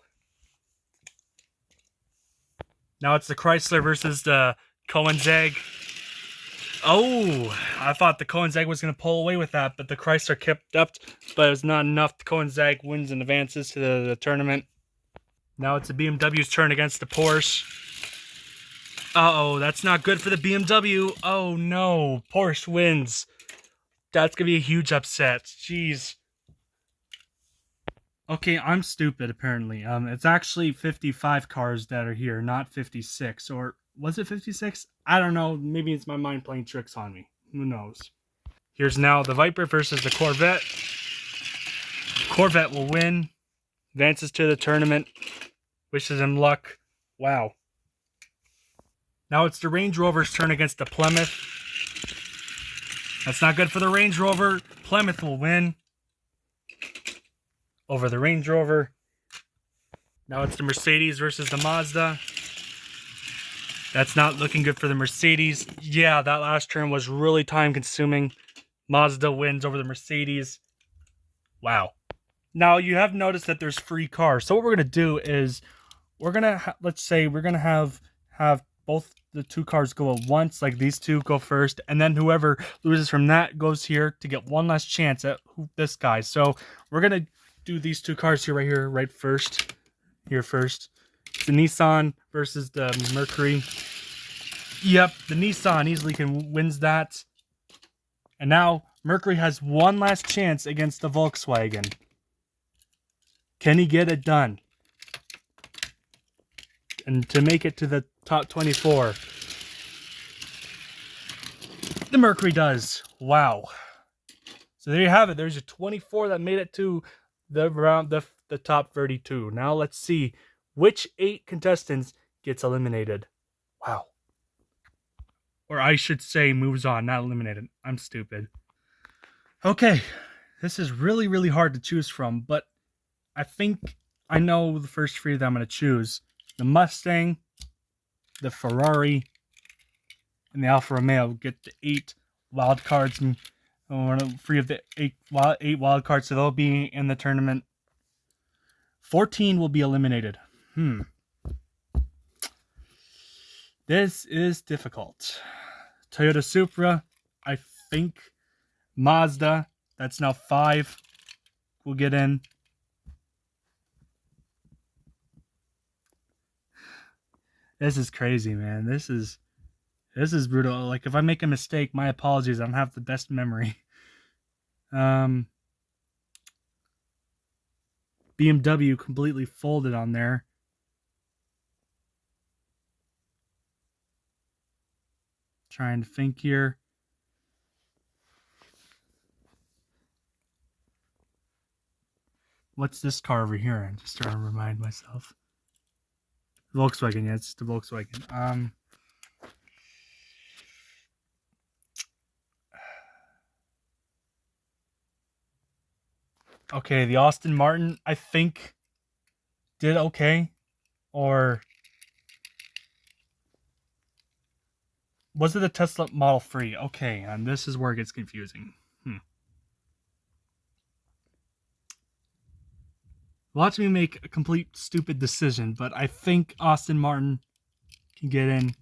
Now it's the Chrysler versus the Koenigsegg. Oh, I thought the Koenigsegg was going to pull away with that, but the Chrysler kept up, but it was not enough. The Koenigsegg wins and advances to the tournament. Now it's the BMW's turn against the Porsche. Uh-oh, that's not good for the BMW. Oh, no. Porsche wins. That's going to be a huge upset. Jeez. Okay, I'm stupid, apparently. It's actually 55 cars that are here, not 56. Or was it 56? I don't know. Maybe it's my mind playing tricks on me. Who knows? Here's now the Viper versus the Corvette. Corvette will win. Advances to the tournament. Wishes him luck. Wow. Now it's the Range Rover's turn against the Plymouth. That's not good for the Range Rover. Plymouth will win over the Range Rover. Now it's the Mercedes versus the Mazda. That's not looking good for the Mercedes. Yeah, that last turn was really time consuming. Mazda wins over the Mercedes. Wow. Now you have noticed that there's free cars. So what we're going to do is we're going to, let's say we're going to have both the two cars go at once, like these two go first, and then whoever loses from that goes here to get one last chance at this guy. So we're going to do these two cars right first. Here first. The Nissan versus the Mercury. Yep, the Nissan easily wins that. And now Mercury has one last chance against the Volkswagen. Can he get it done? And to make it to the top 24. The Mercury does. Wow. So there you have it. There's your 24 that made it to the top 32. Now let's see which 8 contestants gets eliminated. Wow. Or I should say moves on, not eliminated. I'm stupid. Okay. This is really, really hard to choose from, but I think I know the first 3 that I'm going to choose. The Mustang, the Ferrari, and the Alfa Romeo get the 8 wild cards, and 3 of the 8 wild cards, so they'll be in the tournament. 14 will be eliminated. This is difficult. Toyota Supra, I think. Mazda, that's now 5, will get in. This is crazy, man. This is brutal. Like, if I make a mistake, my apologies. I don't have the best memory. BMW completely folded on there. Trying to think here. What's this car over here? I'm just trying to remind myself. Volkswagen, yeah, it's the Volkswagen. Okay, the Aston Martin, I think, did okay. Or was it the Tesla Model 3? Okay, and this is where it gets confusing. Watch me make a complete stupid decision, but I think Aston Martin can get in.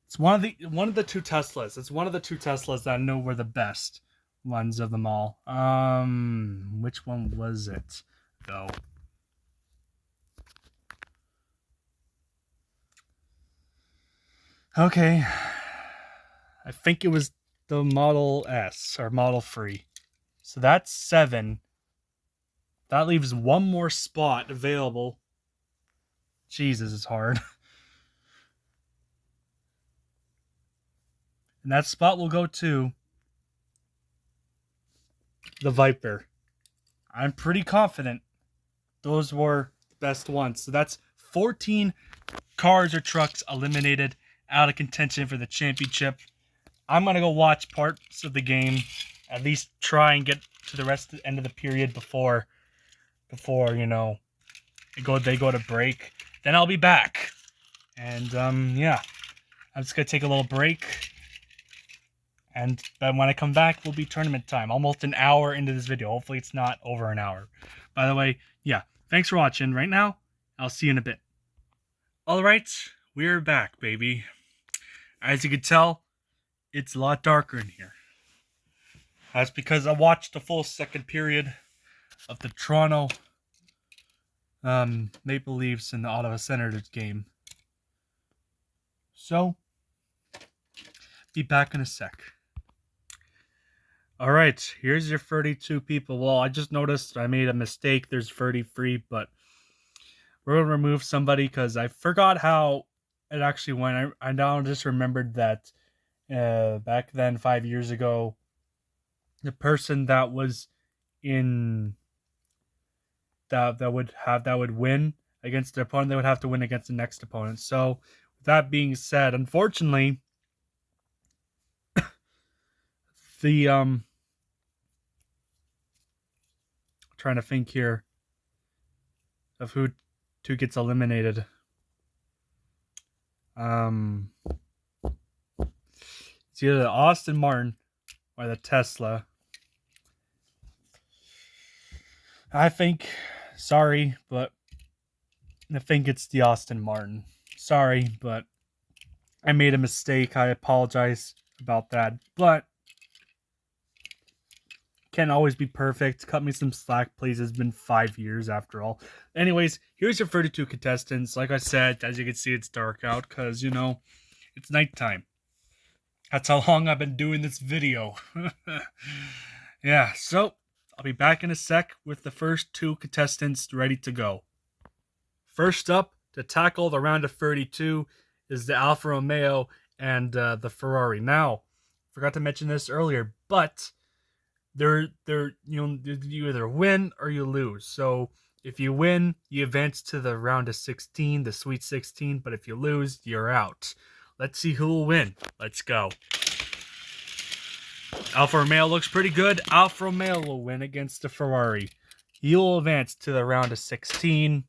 It's one of the two Teslas. It's one of the two Teslas that I know were the best ones of them all. Which one was it, though? Okay, I think it was the Model S or Model 3. So that's 7. That leaves one more spot available. Jesus, it's hard. And that spot will go to the Viper. I'm pretty confident those were the best ones. So that's 14 cars or trucks eliminated out of contention for the championship. I'm going to go watch parts of the game, at least try and get to the rest of the end of the period before you know, they go to break. Then I'll be back. And yeah, I'm just going to take a little break. And then when I come back, will be tournament time. Almost an hour into this video. Hopefully it's not over an hour. By the way, yeah, thanks for watching. Right now, I'll see you in a bit. Alright, we're back, baby. As you can tell, it's a lot darker in here. That's because I watched the full second period of the Toronto Maple Leafs and the Ottawa Senators game. So, be back in a sec. Alright, here's your 32 people. Well, I just noticed I made a mistake. There's 33, but we're going to remove somebody because I forgot how it actually went. I now just remembered that back then, 5 years ago, the person that was in that would win against the opponent, they would have to win against the next opponent. So, with that being said, unfortunately, the trying to think here of who gets eliminated. It's either the Aston Martin or the Tesla. I think, sorry, but I think it's the Aston Martin. Sorry, but I made a mistake. I apologize about that. But can't always be perfect. Cut me some slack, please. It's been 5 years after all. Anyways, here's your 32 contestants. Like I said, as you can see, it's dark out because, you know, it's nighttime. That's how long I've been doing this video. Yeah, so I'll be back in a sec with the first two contestants ready to go. First up, to tackle the round of 32 is the Alfa Romeo and the Ferrari. Now, forgot to mention this earlier, but you either win or you lose. So if you win, you advance to the round of 16, the Sweet 16. But if you lose, you're out. Let's see who will win. Let's go. Alfa Romeo looks pretty good. Alfa Romeo will win against the Ferrari. He will advance to the round of 16.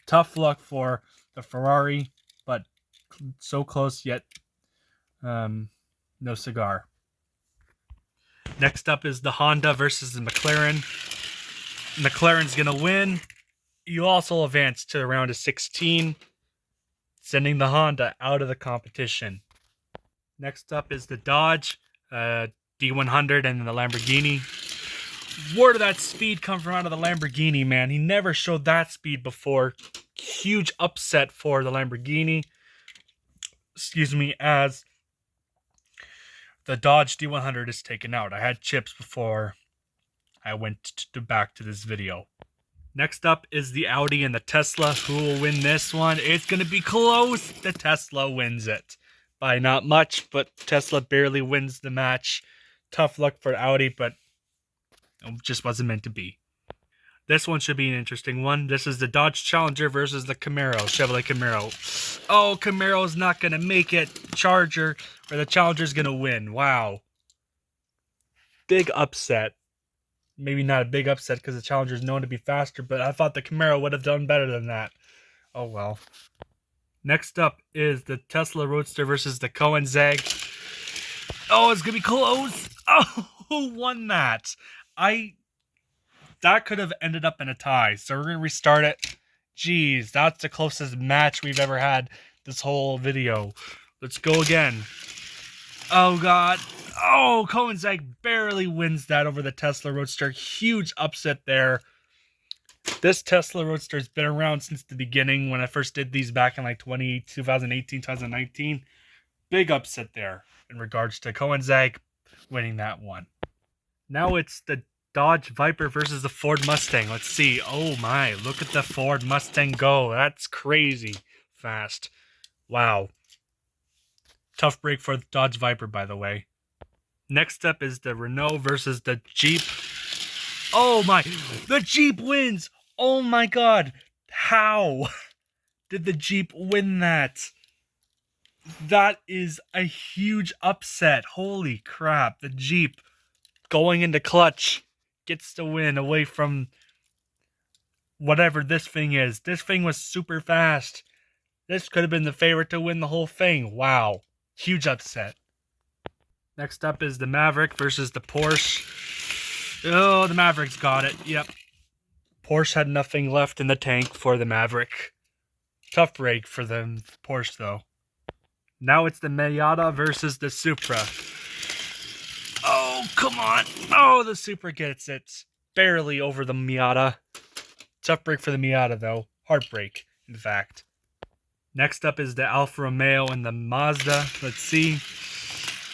Tough luck for the Ferrari, but so close yet no cigar. Next up is the Honda versus the McLaren. McLaren's going to win. You also advance to the round of 16, sending the Honda out of the competition. Next up is the Dodge D100 and the Lamborghini. Where did that speed come from out of the Lamborghini, man? He never showed that speed before. Huge upset for the Lamborghini. Excuse me, as the Dodge D100 is taken out. I had chips before I went back to this video. Next up is the Audi and the Tesla. Who will win this one? It's going to be close. The Tesla wins it. By not much, but Tesla barely wins the match. Tough luck for Audi, but it just wasn't meant to be. This one should be an interesting one. This is the Dodge Challenger versus the Chevrolet Camaro. Oh, Camaro's not going to make it. The Challenger's going to win. Wow. Big upset. Maybe not a big upset because the Challenger is known to be faster, but I thought the Camaro would have done better than that. Oh, well. Next up is the Tesla Roadster versus the Koenigsegg. Oh, it's going to be close. Oh, who won that? that could have ended up in a tie. So we're going to restart it. Jeez, that's the closest match we've ever had this whole video. Let's go again. Oh, God. Oh, Koenigsegg barely wins that over the Tesla Roadster. Huge upset there. This Tesla Roadster has been around since the beginning when I first did these back in like 2018, 2019. Big upset there in regards to Koenigsegg winning that one. Now it's the Dodge Viper versus the Ford Mustang. Let's see. Oh my, look at the Ford Mustang go. That's crazy fast. Wow. Tough break for the Dodge Viper, by the way. Next up is the Renault versus the Jeep. Oh my, the Jeep wins. Oh my God. How did the Jeep win that? That is a huge upset. Holy crap. The Jeep going into clutch gets the win away from whatever this thing is. This thing was super fast. This could have been the favorite to win the whole thing. Wow. Huge upset. Next up is the Maverick versus the Porsche. Oh, the Maverick's got it. Yep. Porsche had nothing left in the tank for the Maverick. Tough break for the Porsche, though. Now it's the Miata versus the Supra. Oh, come on. Oh, the Supra gets it. Barely over the Miata. Tough break for the Miata, though. Heartbreak, in fact. Next up is the Alfa Romeo and the Mazda. Let's see.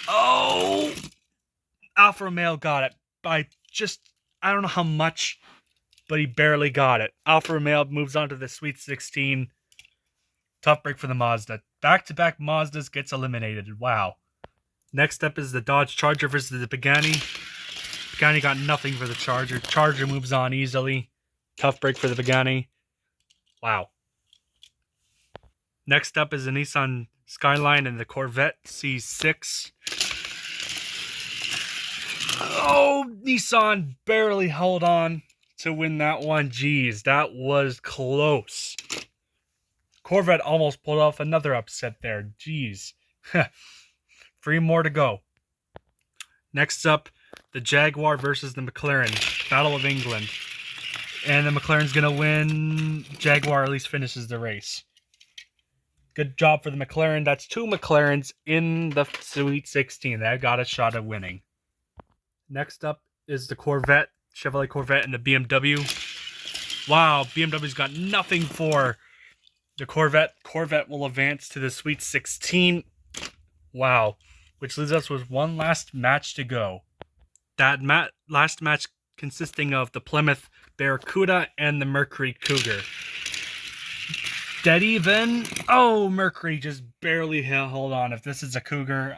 Oh! Alfa Romeo got it by just, I don't know how much, but he barely got it. Alfa Romeo moves on to the Sweet 16. Tough break for the Mazda. Back-to-back Mazdas gets eliminated. Wow. Next up is the Dodge Charger versus the Pagani. Pagani got nothing for the Charger. Charger moves on easily. Tough break for the Pagani. Wow. Next up is the Nissan Skyline and the Corvette C6. Oh, Nissan barely held on to win that one. Jeez, that was close. Corvette almost pulled off another upset there. Jeez. 3 more to go. Next up, the Jaguar versus the McLaren. Battle of England. And the McLaren's going to win. Jaguar at least finishes the race. Good job for the McLaren. That's 2 McLarens in the Sweet 16. That got a shot at winning. Next up is the Corvette. Chevrolet Corvette and the BMW. Wow, BMW's got nothing for the Corvette. Corvette will advance to the Sweet 16. Wow. Which leaves us with one last match to go. That last match consisting of the Plymouth Barracuda and the Mercury Cougar. Dead even. Oh, Mercury just barely held on. If this is a Cougar,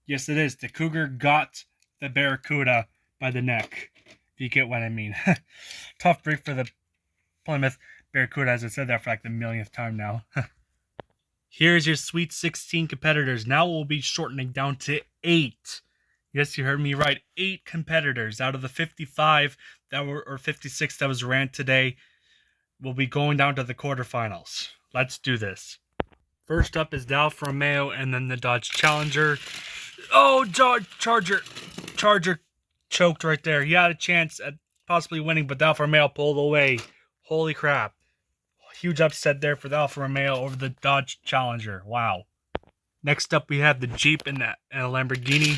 yes it is. The Cougar got the Barracuda by the neck. If you get what I mean. Tough break for the Plymouth Barracuda, as I said that for like the millionth time now. Here's your Sweet 16 competitors. Now we'll be shortening down to 8. Yes, you heard me right. 8 competitors out of the 55 that were, or 56 that was ran today. We'll be going down to the quarterfinals. Let's do this. First up is the Alfa Romeo and then the Dodge Challenger. Oh, Charger choked right there. He had a chance at possibly winning, but the Alfa Romeo pulled away. Holy crap. Huge upset there for the Alfa Romeo over the Dodge Challenger. Wow. Next up, we have the Jeep and a Lamborghini.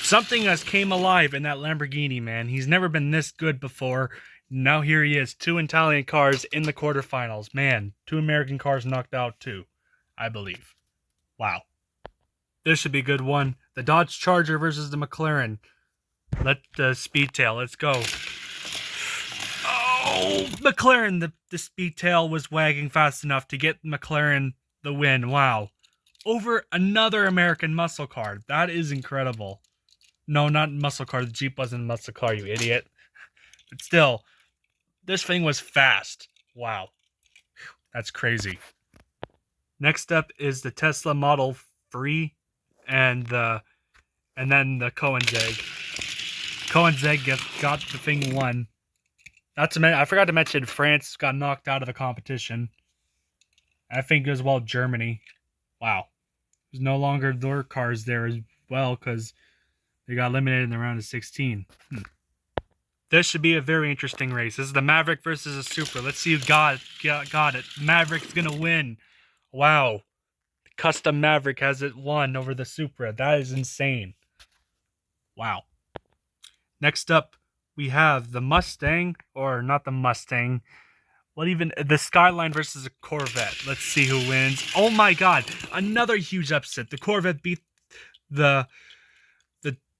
Something has came alive in that Lamborghini, man. He's never been this good before. Now here he is. 2 Italian cars in the quarterfinals. Man, 2 American cars knocked out too, I believe. Wow. This should be a good one. The Dodge Charger versus the McLaren. Let the Speedtail. Let's go. Oh, McLaren. The Speedtail was wagging fast enough to get McLaren the win. Wow. Over another American muscle car. That is incredible. No, not muscle car. The Jeep wasn't a muscle car, you idiot. But still, this thing was fast. Wow. That's crazy. Next up is the Tesla Model 3 and then the Koenigsegg. Koenigsegg got the thing won. Not to mention, I forgot to mention France got knocked out of the competition. I think as well Germany. Wow. There's no longer their cars there as well because they got eliminated in the round of 16. This should be a very interesting race. This is the Maverick versus a Supra. Let's see who got it. Maverick's gonna win. Wow. The custom Maverick has it won over the Supra. That is insane. Wow. Next up, we have the Mustang, or not the Mustang. What even the Skyline versus a Corvette. Let's see who wins. Oh my god, another huge upset. The Corvette beat the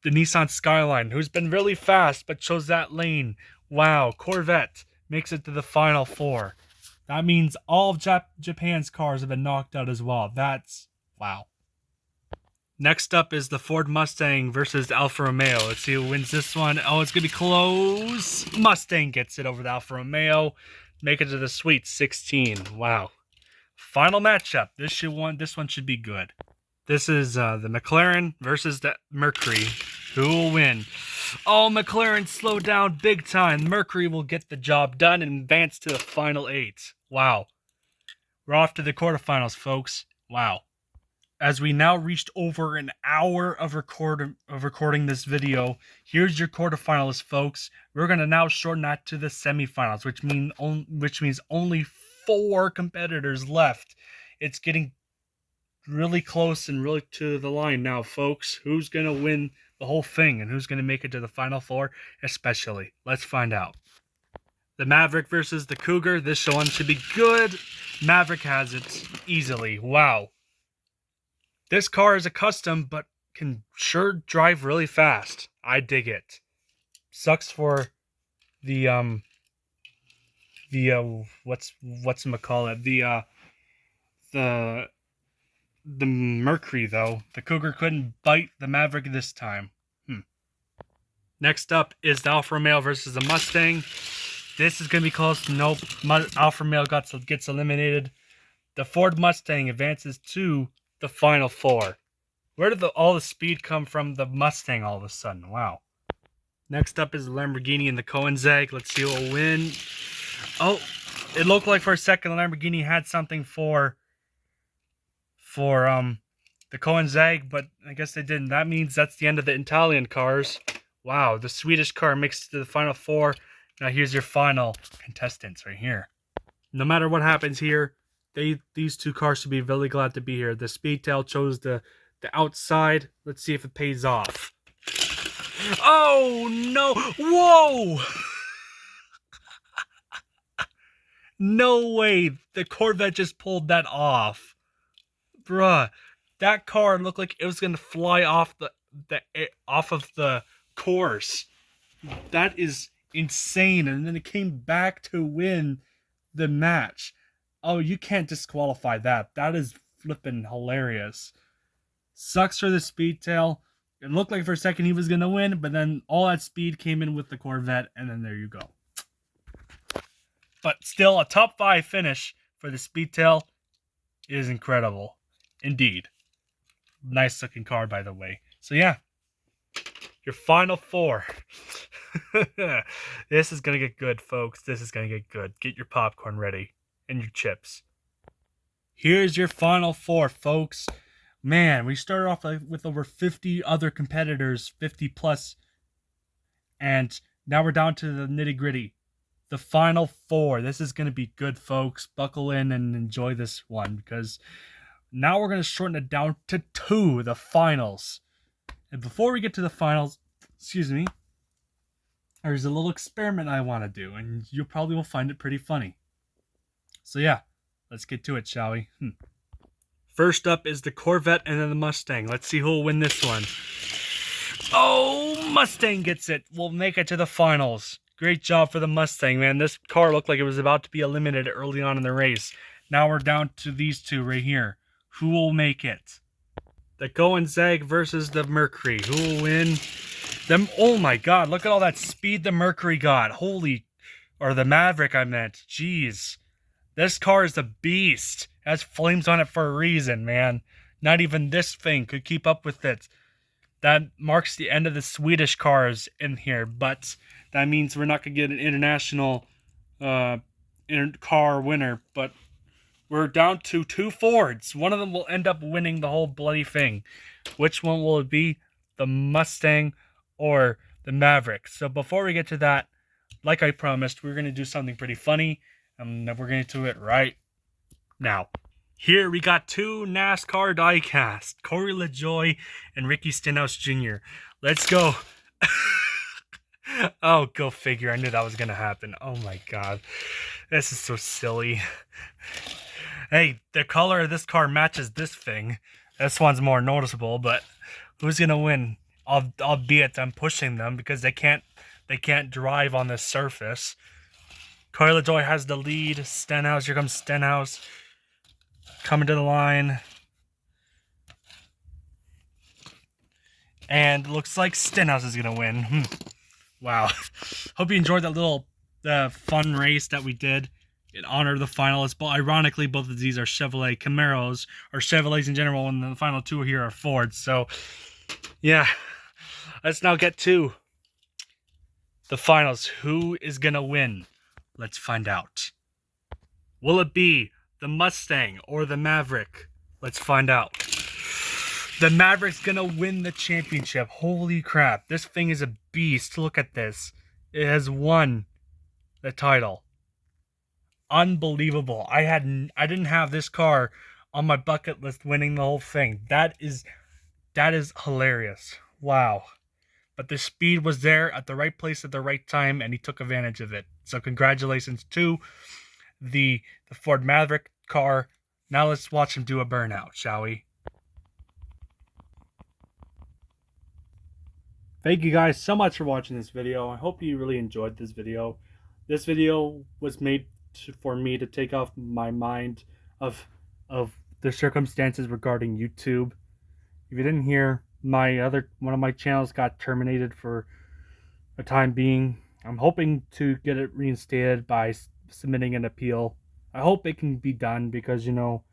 Nissan Skyline, who's been really fast but chose that lane. Wow, Corvette makes it to the final four. That means all of Japan's cars have been knocked out as well. That's wow. Next up is the Ford Mustang versus Alfa Romeo. Let's see who wins this one. Oh, it's going to be close. Mustang gets it over the Alfa Romeo. Make it to the Sweet 16. Wow. Final matchup. This one should be good. This is the McLaren versus the Mercury. Who will win? Oh, McLaren slowed down big time. Mercury will get the job done and advance to the final 8. Wow. We're off to the quarterfinals, folks. Wow. As we now reached over an hour of recording this video, here's your quarterfinalists, folks. We're gonna now shorten that to the semifinals, which means only 4 competitors left. It's getting really close and really to the line now, folks. Who's gonna win the whole thing and who's gonna make it to the final 4, especially? Let's find out. The Maverick versus the Cougar. This one should be good. Maverick has it easily. Wow. This car is a custom, but can sure drive really fast. I dig it. Sucks for the whatchamacallit, the Mercury though. The Cougar couldn't bite the Maverick this time. Next up is the Alfa Romeo versus the Mustang. This is gonna be close. Nope, Alfa Romeo gets eliminated. The Ford Mustang advances to the final 4. Where did all the speed come from the Mustang all of a sudden? Wow. Next up is the Lamborghini and the Koenigsegg. Let's see who will win. Oh, it looked like for a second the Lamborghini had something for the Koenigsegg, but I guess they didn't. That means that's the end of the Italian cars. Wow, the Swedish car makes it to the final 4. Now here's your final contestants right here. No matter what happens here, these 2 cars should be really glad to be here. The Speedtail chose the outside. Let's see if it pays off. Oh no! Whoa! No way! The Corvette just pulled that off, bruh. That car looked like it was gonna fly off off of the course. That is insane. And then it came back to win the match. Oh, you can't disqualify that. That is flippin' hilarious. Sucks for the Speedtail. It looked like for a second he was going to win, but then all that speed came in with the Corvette, and then there you go. But still, a top 5 finish for the Speedtail is incredible. Indeed. Nice looking car, by the way. So yeah, your final 4. This is going to get good, folks. This is going to get good. Get your popcorn ready. And your chips. Here's your final 4, folks. Man, we started off with over 50 other competitors, 50 plus, and now we're down to the nitty gritty. The final 4. This is going to be good, folks. Buckle in and enjoy this one, because now we're going to shorten it down to 2, the finals. And before we get to the finals, excuse me, there's a little experiment I want to do, and you probably will find it pretty funny. So yeah, let's get to it, shall we? First up is the Corvette and then the Mustang. Let's see who will win this one. Oh, Mustang gets it. We'll make it to the finals. Great job for the Mustang, man. This car looked like it was about to be eliminated early on in the race. Now we're down to these 2 right here. Who will make it? The Koenigsegg versus the Mercury. Who will win? Oh my god, look at all that speed the Mercury got. Or the Maverick, I meant. Jeez. This car is a beast. It has flames on it for a reason, man. Not even this thing could keep up with it. That marks the end of the Swedish cars in here, but that means we're not going to get an international car winner, but we're down to 2 Fords. One of them will end up winning the whole bloody thing. Which one will it be? The Mustang or the Maverick? So before we get to that, like I promised, we're going to do something pretty funny, and we're going to do it right now. Here we got two NASCAR diecast, Corey LaJoie and Ricky Stenhouse Jr. Let's go. Oh, go figure. I knew that was going to happen. Oh my god. This is so silly. Hey, the color of this car matches this thing. This one's more noticeable, but who's going to win? Albeit I'm pushing them because they can't drive on this surface. Corey LaJoie has the lead. Stenhouse, here comes Stenhouse. Coming to the line. And looks like Stenhouse is going to win. Wow. Hope you enjoyed that little fun race that we did in honor of the finalists. But ironically, both of these are Chevrolet Camaros, or Chevrolets in general, and the final two here are Fords. So, yeah. Let's now get to the finals. Who is going to win? Let's find out. Will it be the Mustang or the Maverick? Let's find out. The Maverick's gonna win the championship. Holy crap. This thing is a beast. Look at this. It has won the title. Unbelievable. I didn't have this car on my bucket list winning the whole thing. That is hilarious. Wow. But the speed was there at the right place at the right time, and he took advantage of it. So congratulations to the Ford Maverick car. Now let's watch him do a burnout, shall we? Thank you guys so much for watching this video. I hope you really enjoyed this video. This video was made for me to take off my mind of the circumstances regarding YouTube. If you didn't hear, one of my channels got terminated for a time being. I'm hoping to get it reinstated by submitting an appeal. I hope it can be done because, you know,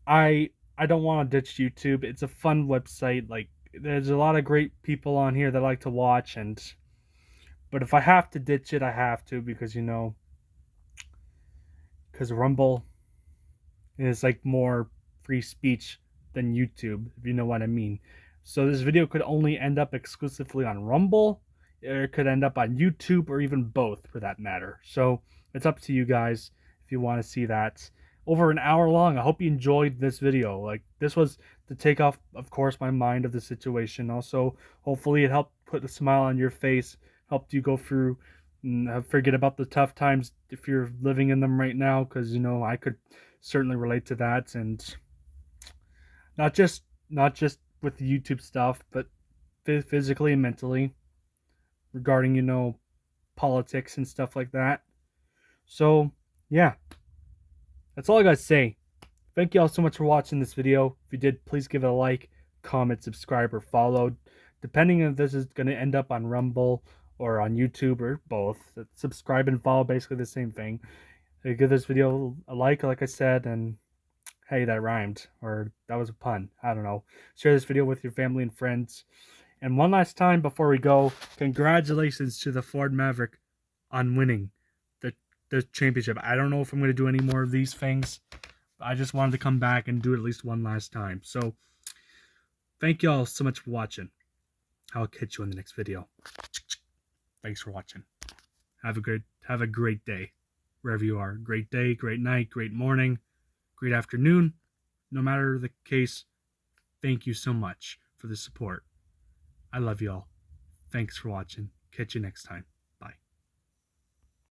I don't want to ditch YouTube. It's a fun website. Like, there's a lot of great people on here that I like to watch, but if I have to ditch it, I have to, because, you know, because Rumble is like more free speech than YouTube, if you know what I mean. So this video could only end up exclusively on Rumble, or it could end up on YouTube, or even both for that matter. So it's up to you guys if you want to see that. Over an hour long. I hope you enjoyed this video. Like, this was to take off, of course, my mind of the situation. Also, hopefully it helped put a smile on your face, helped you go through and forget about the tough times if you're living in them right now, because, you know, I could certainly relate to that. And not just with the YouTube stuff, but physically and mentally regarding, you know, politics and stuff like that. So yeah, that's all I gotta say. Thank you all so much for watching this video. If you did, please give it a like, comment, subscribe, or follow, depending if this is going to end up on Rumble or on YouTube, or both. Subscribe and follow, basically the same thing. Give this video a like I said, and hey, that rhymed, or that was a pun. I don't know. Share this video with your family and friends. And one last time before we go, congratulations to the Ford Maverick on winning the championship. I don't know if I'm going to do any more of these things. I just wanted to come back and do it at least one last time. So thank you all so much for watching. I'll catch you in the next video. Thanks for watching. Have a great day wherever you are. Great day, great night, great morning, great afternoon. No matter the case, thank you so much for the support. I love you all. Thanks for watching. Catch you next time.